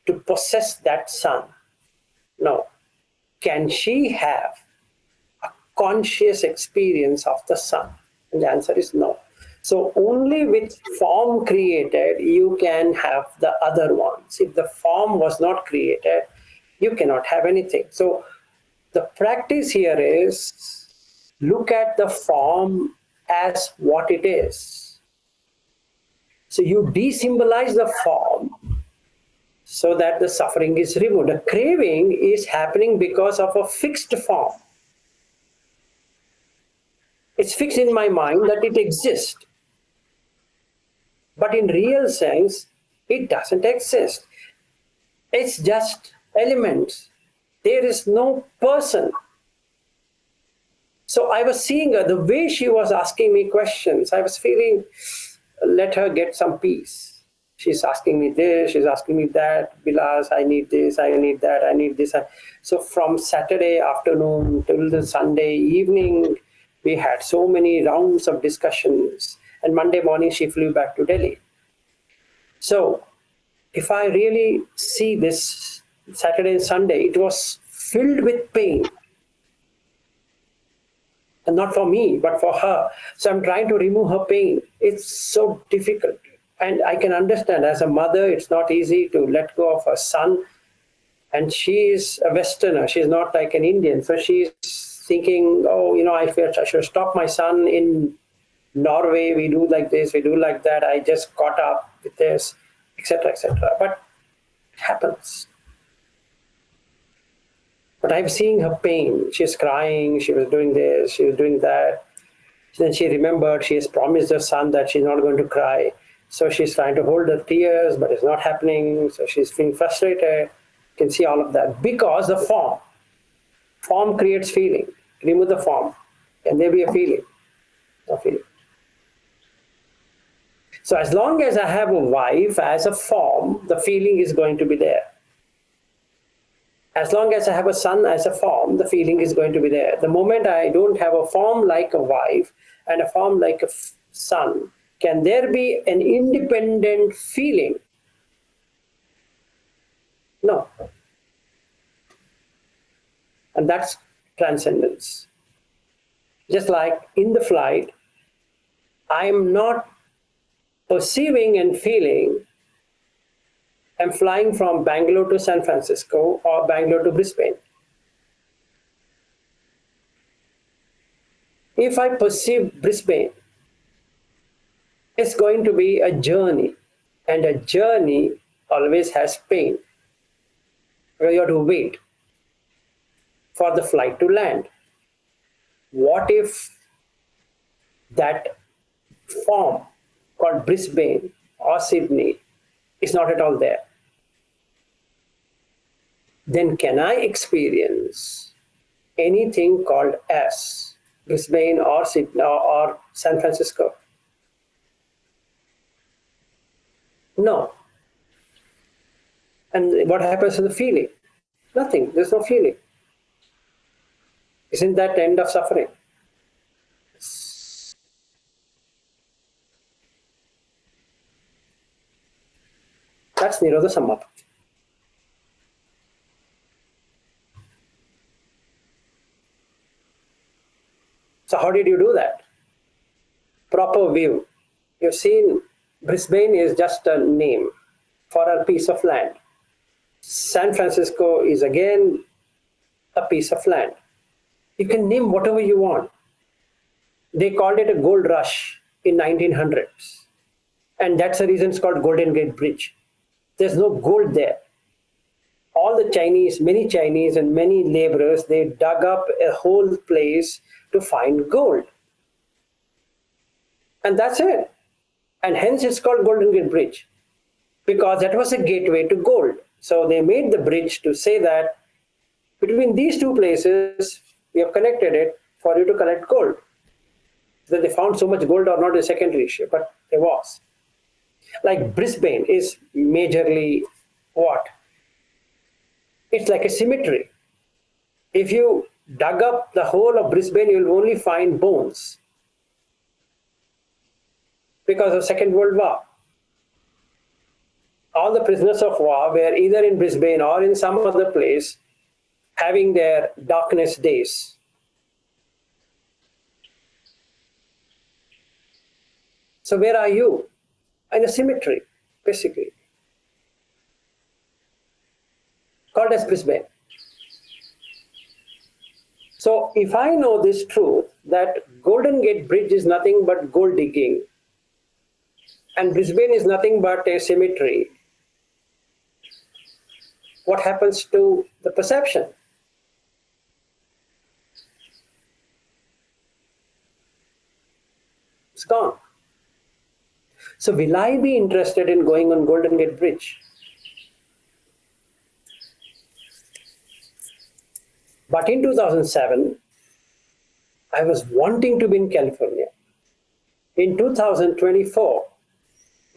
to possess that son? No. Can she have a conscious experience of the son? And the answer is no. So only with form created, you can have the other ones. If the form was not created, you cannot have anything. So the practice here is look at the form as what it is. So you desymbolize the form so that the suffering is removed. The craving is happening because of a fixed form. It's fixed in my mind that it exists. But in real sense, it doesn't exist. It's just elements. There is no person. So I was seeing her, the way she was asking me questions, I was feeling, let her get some peace. She's asking me this, she's asking me that. Vilas, I need this, I need that, I need this. So from Saturday afternoon till the Sunday evening, we had so many rounds of discussions. And Monday morning, she flew back to Delhi. So if I really see this Saturday and Sunday, it was filled with pain. And not for me, but for her. So I'm trying to remove her pain. It's so difficult. And I can understand, as a mother, it's not easy to let go of her son. And she's a Westerner. She's not like an Indian. So she's thinking, oh, I feel I should stop my son in Norway. We do like this, we do like that. I just caught up with this, etc., etc. But it happens. But I'm seeing her pain. She's crying. She was doing this. She was doing that. Then she remembered she has promised her son that she's not going to cry. So she's trying to hold her tears, but it's not happening. So she's feeling frustrated. You can see all of that. Because the form creates feeling. Remove the form. Can there be a feeling? No feeling. So as long as I have a wife as a form, the feeling is going to be there. As long as I have a son as a form, the feeling is going to be there. The moment I don't have a form like a wife and a form like a son, can there be an independent feeling? No. And that's transcendence. Just like in the flight, I am not perceiving and feeling I'm flying from Bangalore to San Francisco or Bangalore to Brisbane. If I perceive Brisbane, it's going to be a journey, and a journey always has pain. You have to wait for the flight to land. What if that form called Brisbane or Sydney is not at all there? Then can I experience anything called as Brisbane or Sydney or San Francisco? No. And what happens to the feeling? Nothing. There's no feeling. Isn't that the end of suffering? That's Nirodha Sammapatti. So how did you do that? Proper view. You've seen Brisbane is just a name for a piece of land. San Francisco is again a piece of land. You can name whatever you want. They called it a gold rush in 1900s. And that's the reason it's called Golden Gate Bridge. There's no gold there. All the Chinese, many Chinese and many laborers, they dug up a whole place to find gold. And that's it. And hence it's called Golden Gate Bridge, because that was a gateway to gold. So they made the bridge to say that between these two places, we have connected it for you to collect gold. That they found so much gold or not is a secondary issue, but there was. Like Brisbane is majorly what? It's like a cemetery. If you dug up the whole of Brisbane, you'll only find bones because of Second World War. All the prisoners of war were either in Brisbane or in some other place having their darkness days. So where are you? In a cemetery, basically, called as Brisbane. So if I know this truth, that Golden Gate Bridge is nothing but gold digging, and Brisbane is nothing but a cemetery, what happens to the perception? It's gone. So will I be interested in going on Golden Gate Bridge? But in 2007, I was wanting to be in California. In 2024,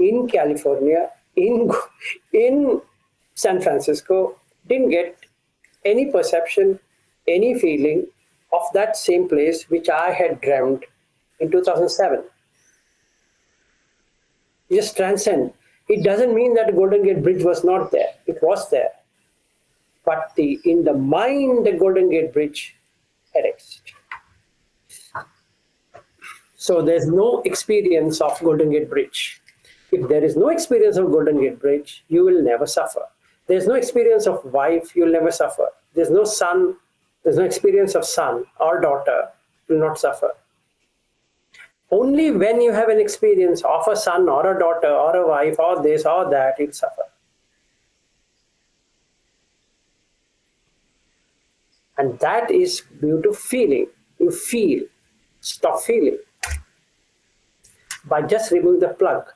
in California, in San Francisco, didn't get any perception, any feeling of that same place which I had dreamt in 2007. Just transcend. It doesn't mean that Golden Gate Bridge was not there. It was there. But in the mind, the Golden Gate Bridge erects. So there's no experience of Golden Gate Bridge. If there is no experience of Golden Gate Bridge, you will never suffer. There's no experience of wife, you'll never suffer. There's no son, there's no experience of son or daughter, you will not suffer. Only when you have an experience of a son or a daughter or a wife or this or that, you'll suffer. And that is due to feeling. You feel. Stop feeling. By just removing the plug.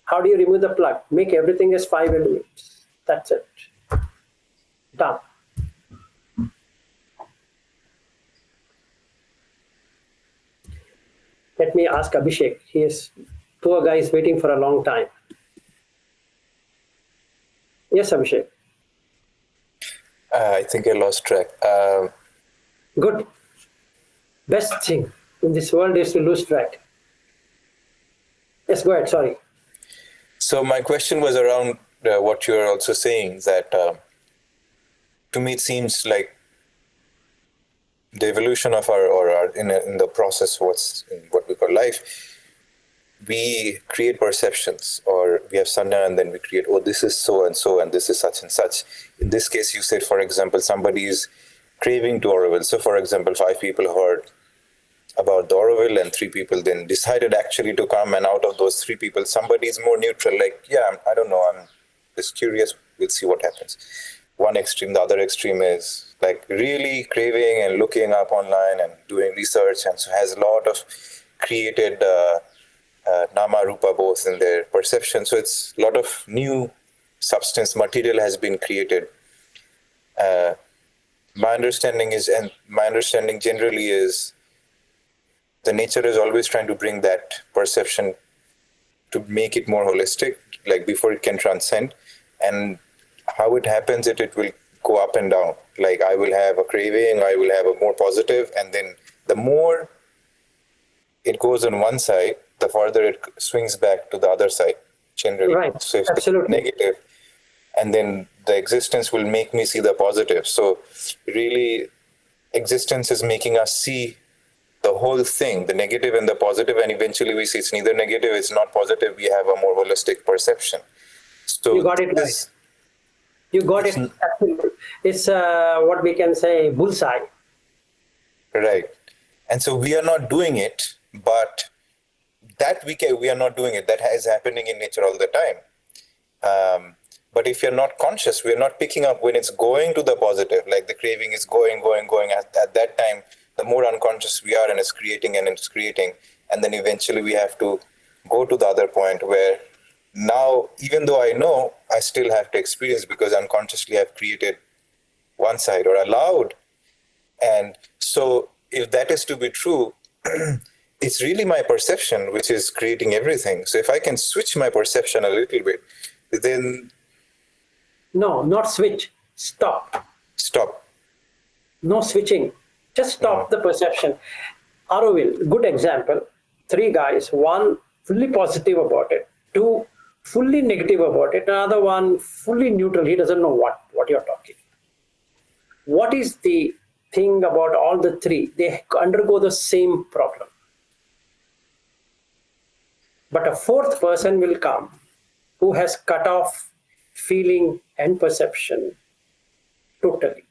How do you remove the plug? Make everything as 5 elements. That's it. Done. Let me ask Abhishek. Poor guy is waiting for a long time. Yes, Abhishek. I think I lost track. Good. Best thing in this world is to lose track. Yes, go ahead. Sorry. So my question was around what you're also saying, that to me it seems like the evolution of our in the process, in what we call life, we create perceptions, or we have sanya and then we create, oh, this is so and so and this is such and such. In this case, you said, for example, somebody is craving to Auroville. So for example, 5 people heard about the Auroville and 3 people then decided actually to come, and out of those 3 people, somebody is more neutral, like, yeah, I don't know, I'm just curious, we'll see what happens. One extreme, the other extreme is like really craving and looking up online and doing research, and so has a lot of created nama rupa both in their perception. So it's a lot of new substance material has been created. My understanding generally is the nature is always trying to bring that perception to make it more holistic, like before it can transcend. And how it happens, it will go up and down. Like I will have a craving, I will have a more positive, and then the more it goes on one side, the farther it swings back to the other side, generally. Right. So if Absolutely. it's negative, and then the existence will make me see the positive. So really, existence is making us see the whole thing, the negative and the positive, and eventually we see it's neither negative, it's not positive, we have a more holistic perception. So You got it right. You got it. Absolutely. It's what we can say, bullseye. Right. And so we are not doing it, but we are not doing it. That is happening in nature all the time. But if you're not conscious, we're not picking up when it's going to the positive, like the craving is going. At that time, the more unconscious we are, and it's creating. And then eventually we have to go to the other point where now, even though I know, I still have to experience because unconsciously I've created one side or allowed. And so if that is to be true, it's really my perception which is creating everything. So if I can switch my perception a little bit, then... No, not switch. Stop. No switching. Just stop the perception. Auroville, good example. 3 guys, 1 fully positive about it, 2 fully negative about it, another one fully neutral. He doesn't know what you're talking. What is the thing about all the 3? They undergo the same problem. But a 4th person will come who has cut off feeling and perception totally.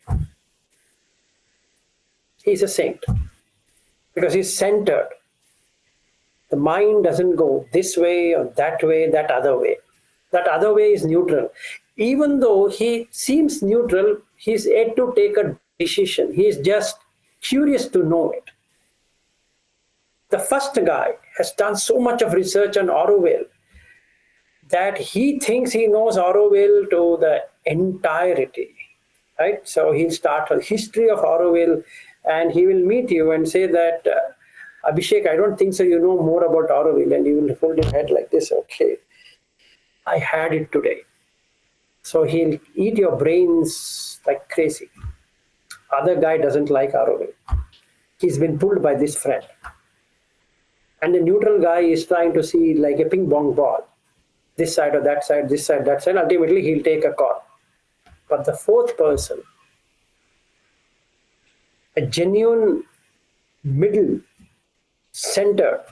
He's a saint because he's centered. The mind doesn't go this way or that way, that other way. That other way is neutral. Even though he seems neutral, he's yet to take a decision. He's just curious to know it. The first guy has done so much of research on Auroville that he thinks he knows Auroville to the entirety, right? So he'll start a history of Auroville, and he will meet you and say that, Abhishek, I don't think so, you know more about Auroville, and you will hold your head like this, okay, I had it today. So he'll eat your brains like crazy. Other guy doesn't like Auroville. He's been pulled by this friend. And the neutral guy is trying to see like a ping pong ball. This side or that side, this side, that side. Ultimately, he'll take a call. But the fourth person, a genuine middle, centered,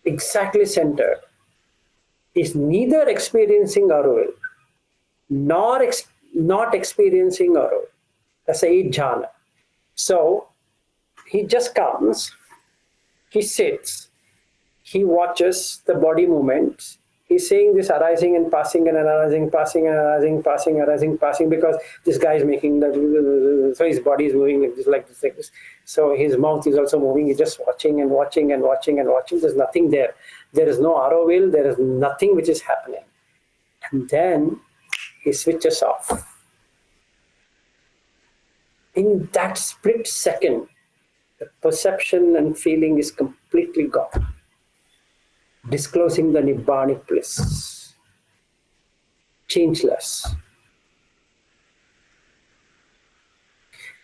exactly centered, is neither experiencing Aroil nor not experiencing Aroil. That's a jhana. So he just comes, he sits, he watches the body movements. He's saying this arising and passing and arising, passing and arising, passing, arising, passing, because this guy is making the, so his body is moving like this. So his mouth is also moving. He's just watching and watching and watching and watching. There's nothing there. There is no Aroil. There is nothing which is happening. And then he switches off. In that split second, the perception and feeling is completely gone, disclosing the Nibbanic bliss, changeless.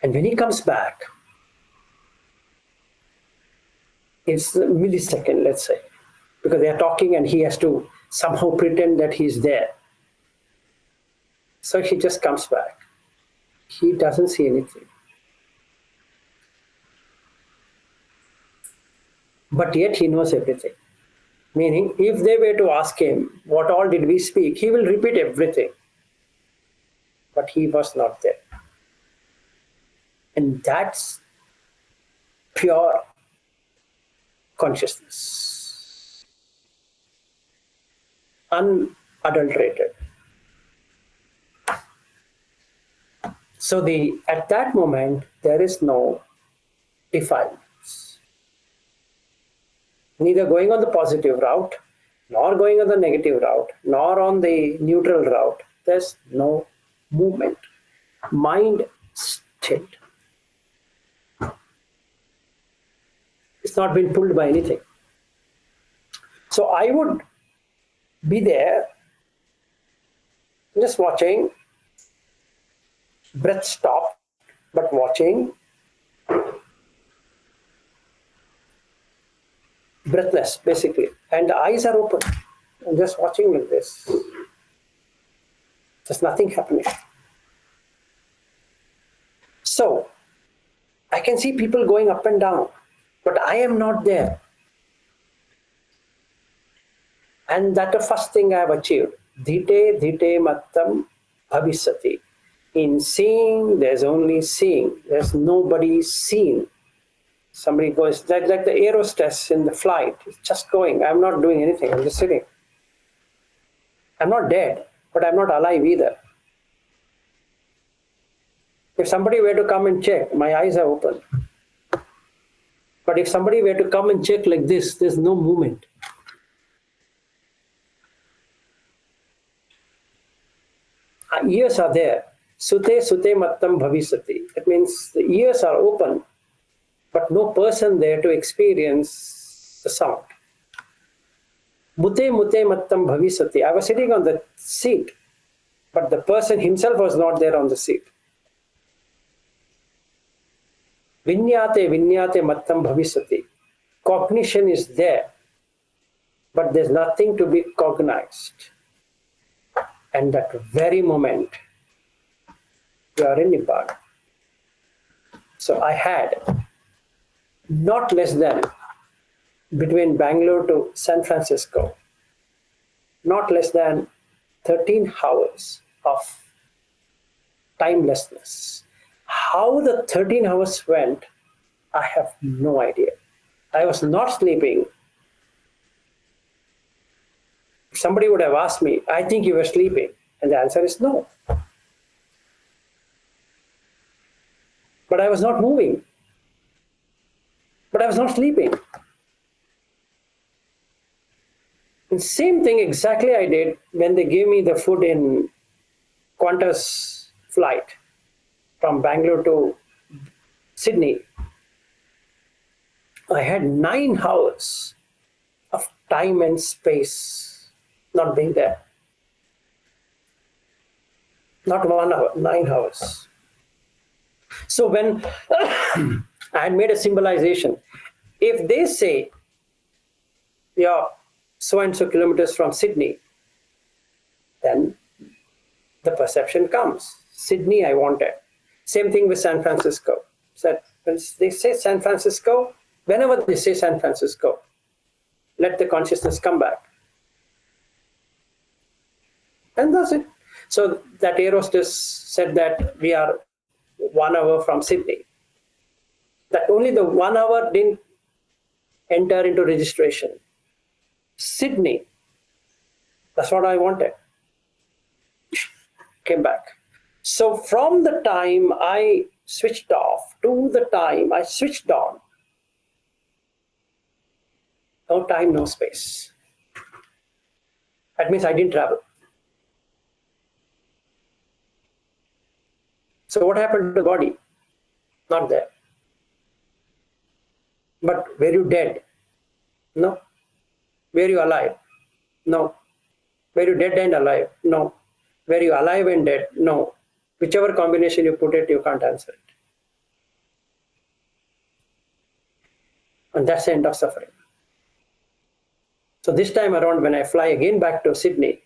And when he comes back, it's a millisecond, let's say, because they are talking and he has to somehow pretend that he's there. So he just comes back. He doesn't see anything. But yet he knows everything. Meaning, if they were to ask him, what all did we speak? He will repeat everything. But he was not there. And that's pure consciousness. Unadulterated. So at that moment, there is no defilements. Neither going on the positive route, nor going on the negative route, nor on the neutral route. There's no movement. Mind still. It's not been pulled by anything. So I would be there, just watching, breath stopped, but watching, breathless basically, and the eyes are open. I'm just watching like this. There's nothing happening. So I can see people going up and down, but I am not there. And that's the first thing I have achieved. Dhite dhite mattam bhavisati. In seeing, there's only seeing. There's nobody seen. Somebody goes, like the aerostess in the flight, it's just going. I'm not doing anything. I'm just sitting. I'm not dead, but I'm not alive either. If somebody were to come and check, my eyes are open. But if somebody were to come and check like this, there's no movement. Ears are there. Sute sute mattam bhavisati. That means the ears are open, but no person there to experience the sound. Mute mute mattam bhavisati. I was sitting on the seat, but the person himself was not there on the seat. Vinyate vinyate mattam bhavisati. Cognition is there, but there's nothing to be cognized. And that very moment, you are in Nibbana. So I had not less than, between Bangalore to San Francisco, not less than 13 hours of timelessness. How the 13 hours went, I have no idea. I was not sleeping. If somebody would have asked me, I think you were sleeping. And the answer is no. But I was not moving. But I was not sleeping. And same thing exactly I did when they gave me the food in Qantas flight from Bangalore to Sydney. I had 9 hours of time and space not being there. Not 1 hour, 9 hours. So when I had made a symbolization, if they say, yeah, so and so kilometers from Sydney, then the perception comes. Sydney I wanted. Same thing with San Francisco. So when they say San Francisco, whenever they say San Francisco, let the consciousness come back. And that's it. So that air hostess said that we are 1 hour from Sydney. That only the 1 hour didn't enter into registration. Sydney, that's what I wanted. Came back. So from the time I switched off to the time I switched on, no time, no space. That means I didn't travel. So what happened to the body? Not there. But were you dead? No. Were you alive? No. Were you dead and alive? No. Were you alive and dead? No. Whichever combination you put it, you can't answer it. And that's the end of suffering. So this time around, when I fly again back to Sydney,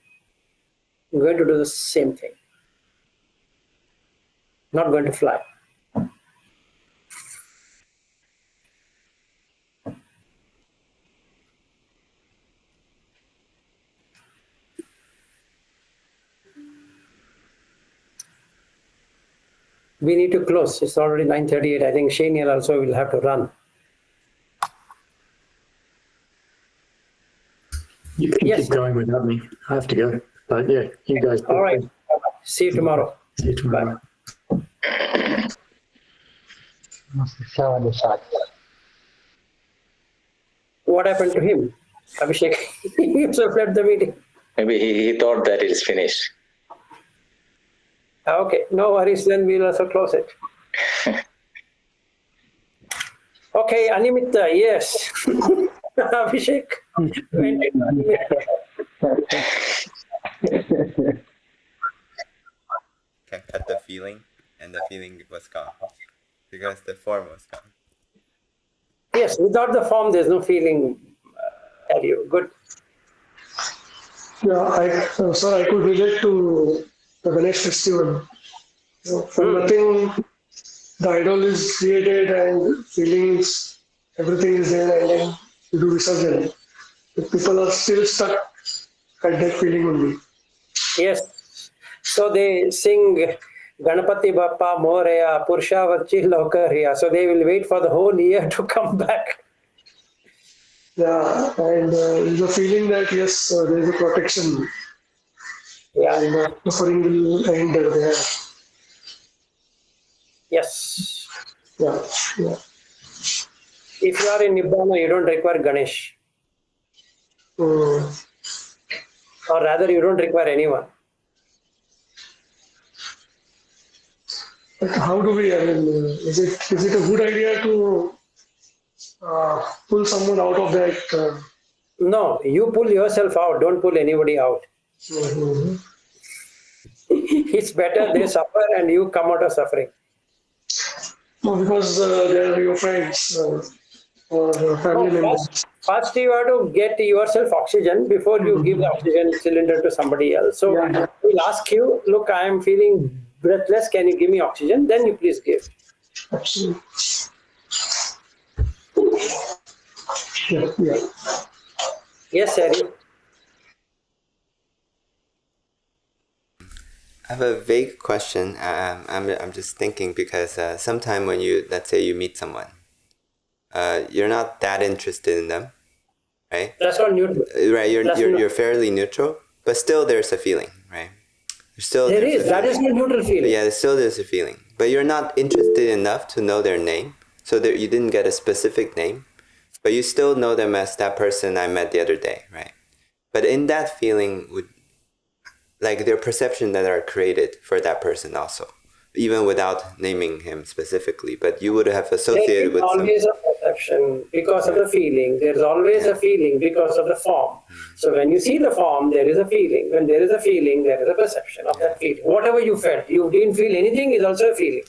I'm going to do the same thing. Not going to fly. We need to close. It's already 9:38. I think Shaniel also will have to run. You can Yes. keep going without me. I have to go. But yeah, you guys. All right. See you tomorrow. See you tomorrow. Bye. What happened to him? Abhishek, he himself left the meeting. Maybe he thought that it is finished. Okay, no worries, then we'll also close it. Okay, Animita, yes. Abhishek. went in Animita. Can cut the feeling, and the feeling was gone because the form was gone. Yes, without the form, there's no feeling. Tell you, good. Yeah, sir, I could relate to the Ganesh festival. From nothing, the idol is created and feelings, everything is there, and then you do Visarjan. But people are still stuck at that feeling only. Yes. So they sing Ganapati Bappa Moreya Purushavachi Lokariya. So they will wait for the whole year to come back. Yeah, and there's a feeling that yes, there is a protection, Yeah. and suffering will end there. Yes. Yeah, yeah. If you are in Nibbana, you don't require Ganesh. Or rather, you don't require anyone. But how do we? I mean, is it a good idea to pull someone out of that? No, you pull yourself out. Don't pull anybody out. Mhm. It's better they suffer and you come out of suffering. No, because they are your friends or family No, members. first you have to get yourself oxygen before you give the oxygen cylinder to somebody else. So Yeah. we'll ask you, look, I am feeling breathless. Can you give me oxygen? Then you please give. Absolutely. Yeah, yeah. Yes, Harry. I have a vague question. I'm just thinking because sometime when you, let's say you meet someone, you're not that interested in them, right? That's not neutral. Right, That's you're fairly neutral, but still there's a feeling, right? There is. That is not neutral feeling. Yeah, there's a feeling, but you're not interested enough to know their name, so that you didn't get a specific name, but you still know them as that person I met the other day, right? But in that feeling would, like, their perception that are created for that person also, even without naming him specifically, but you would have associated There with is some. always a perception because of the feeling. There's always a feeling because of the form. So when you see the form, there is a feeling. When there is a feeling, there is a perception of that feeling. Whatever you felt, you didn't feel anything is also a feeling.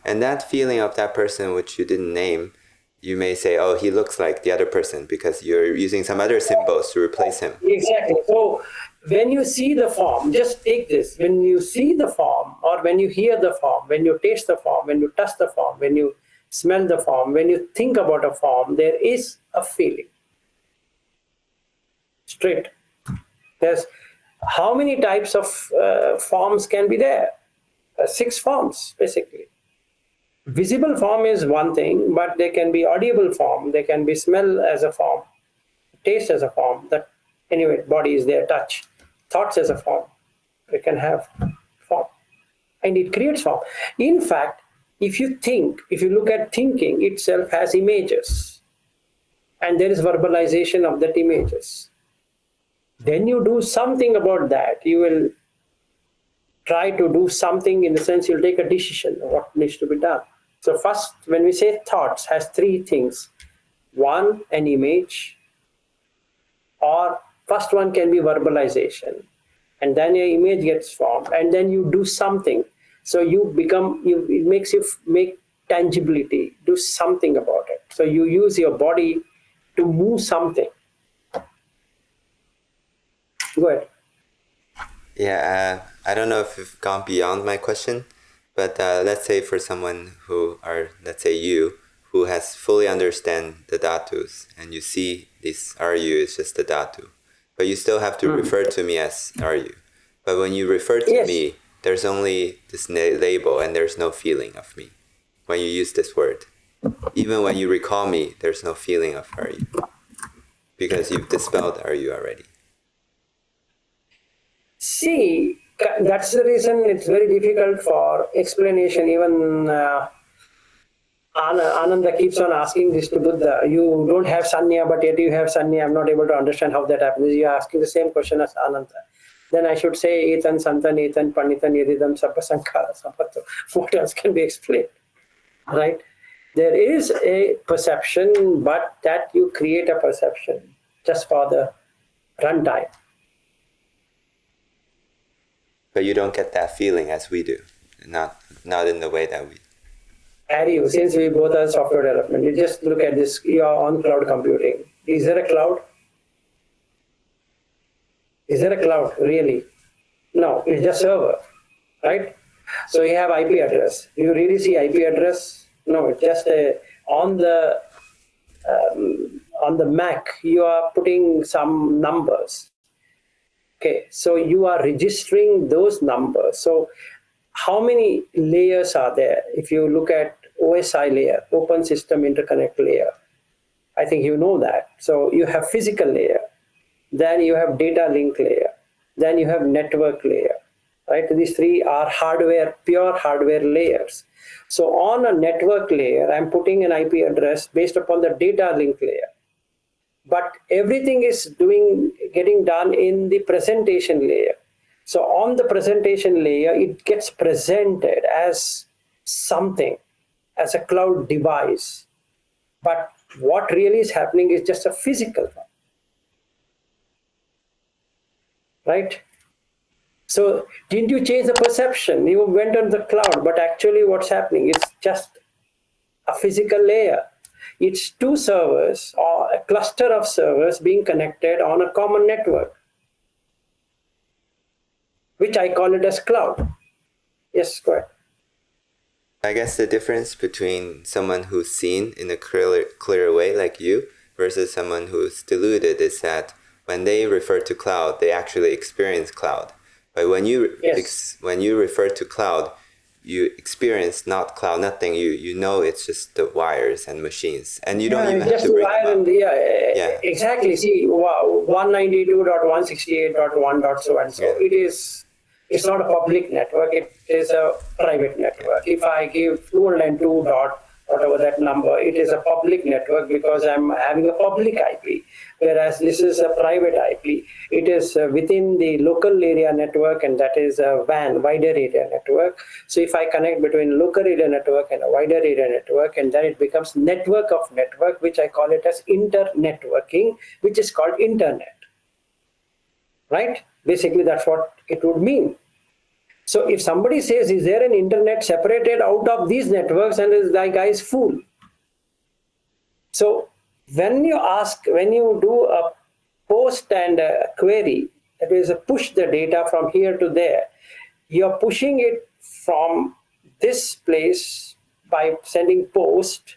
And that feeling of that person which you didn't name, you may say, oh, he looks like the other person because you're using some other symbols to replace him. Exactly. So when you see the form, just take this. When you see the form, or when you hear the form, when you taste the form, when you touch the form, when you smell the form, when you think about a form, there is a feeling. Straight. There's how many types of forms can be there? 6 forms, basically. Visible form is one thing, but they can be audible form. They can be smell as a form, taste as a form. That anyway, body is there, touch, thoughts as a form. We can have form, and it creates form. In fact, if you look at thinking itself has images, and there is verbalization of that images. Then you do something about that. You will try to do something, in the sense you'll take a decision of what needs to be done. So first, when we say thoughts, has 3 things. One, an image, or first one can be verbalization, and then your image gets formed, and then you do something. So it makes you make tangibility, do something about it. So you use your body to move something. Go ahead. Yeah, I don't know if you've gone beyond my question, but let's say for someone let's say you, who has fully understand the dhatus, and you see this Aryu is just a dhatu, but you still have to refer to me as Aryu. But when you refer to me, there's only this label, and there's no feeling of me when you use this word. Even when you recall me, there's no feeling of Aryu, because you've dispelled Aryu already. See, that's the reason it's very difficult for explanation. Even Ananda keeps on asking this to Buddha. You don't have sanya, but yet you have sanya. I'm not able to understand how that happens. You're asking the same question as Ananda. Then I should say, Etan Santan, Etan Panitan, Yedidam Sapasankara Sampato. What else can be explained? Right? There is a perception, but that you create a perception just for the runtime. But you don't get that feeling as we do, not in the way that we. Aryu, since we both are software development, you just look at this, you are on cloud computing. Is there a cloud? Is there a cloud, really? No, it's just server, right? So you have IP address. Do you really see IP address? No, it's just on the Mac, you are putting some numbers. Okay, so you are registering those numbers. So how many layers are there? If you look at OSI layer, Open System Interconnect layer, I think you know that. So you have physical layer, then you have data link layer, then you have network layer, right? These 3 are hardware, pure hardware layers. So on a network layer, I'm putting an IP address based upon the data link layer. But everything is getting done in the presentation layer. So on the presentation layer, it gets presented as something, as a cloud device. But what really is happening is just a physical one. Right? So didn't you change the perception? You went on the cloud, but actually what's happening is just a physical layer. It's 2 servers or a cluster of servers being connected on a common network, which I call it as cloud. Yes, go ahead. I guess the difference between someone who's seen in a clear way like you versus someone who's deluded is that when they refer to cloud, they actually experience cloud. But when you refer to cloud, you experience not cloud, nothing. You know it's just the wires and machines, and you don't even have to bring them up. Exactly. See, 192.168.1. So and so. Yeah. It's not a public network. It is a private network. If I give 202. Whatever that number, it is a public network because I'm having a public IP, whereas this is a private IP. It is within the local area network, and that is a WAN, wider area network. So if I connect between local area network and a wider area network, and then it becomes network of network, which I call it as internetworking, which is called internet. Right? Basically, that's what it would mean. So if somebody says, is there an internet separated out of these networks, and the guy is fool. So when you do a post and a query, that is, push the data from here to there, you're pushing it from this place by sending post,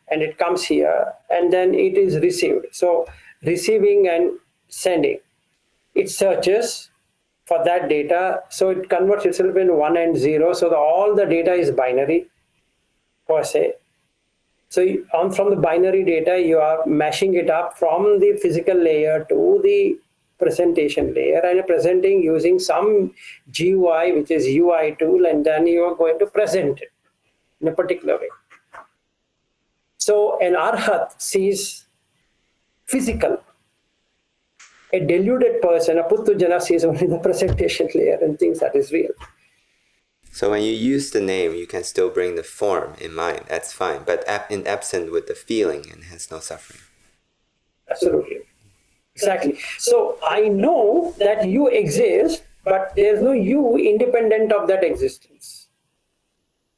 and it comes here, and then it is received. So receiving and sending, it searches for that data, so it converts itself in 1 and 0, so all the data is binary per se. So from the binary data, you are mashing it up from the physical layer to the presentation layer, and presenting using some GUI, which is UI tool, and then you are going to present it in a particular way. So an arhat sees physical. A deluded person, a puttujana, sees only the presentation layer and thinks that is real. So when you use the name, you can still bring the form in mind. That's fine. But in absent with the feeling and hence no suffering. Absolutely. Exactly. So I know that you exist, but there's no you independent of that existence.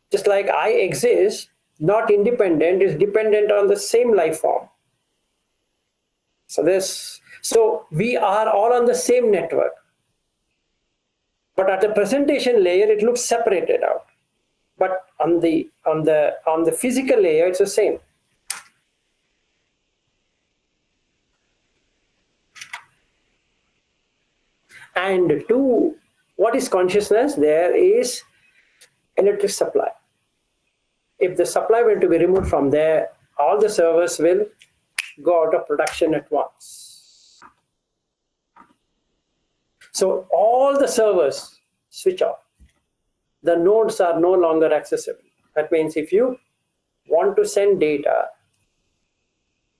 Just like I exist, not independent, is dependent on the same life form. So we are all on the same network. But at the presentation layer, it looks separated out. But on the physical layer, it's the same. And two, what is consciousness? There is electric supply. If the supply were to be removed from there, all the servers will go out of production at once. So all the servers switch off. The nodes are no longer accessible. That means if you want to send data,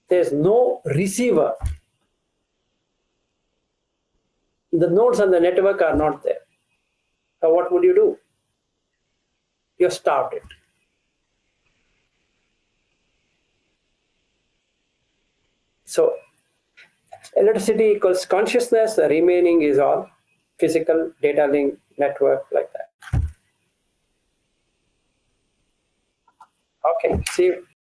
there's no receiver. The nodes on the network are not there. So what would you do? You're starved it. So electricity equals consciousness, the remaining is all physical data link network like that. Okay, see you.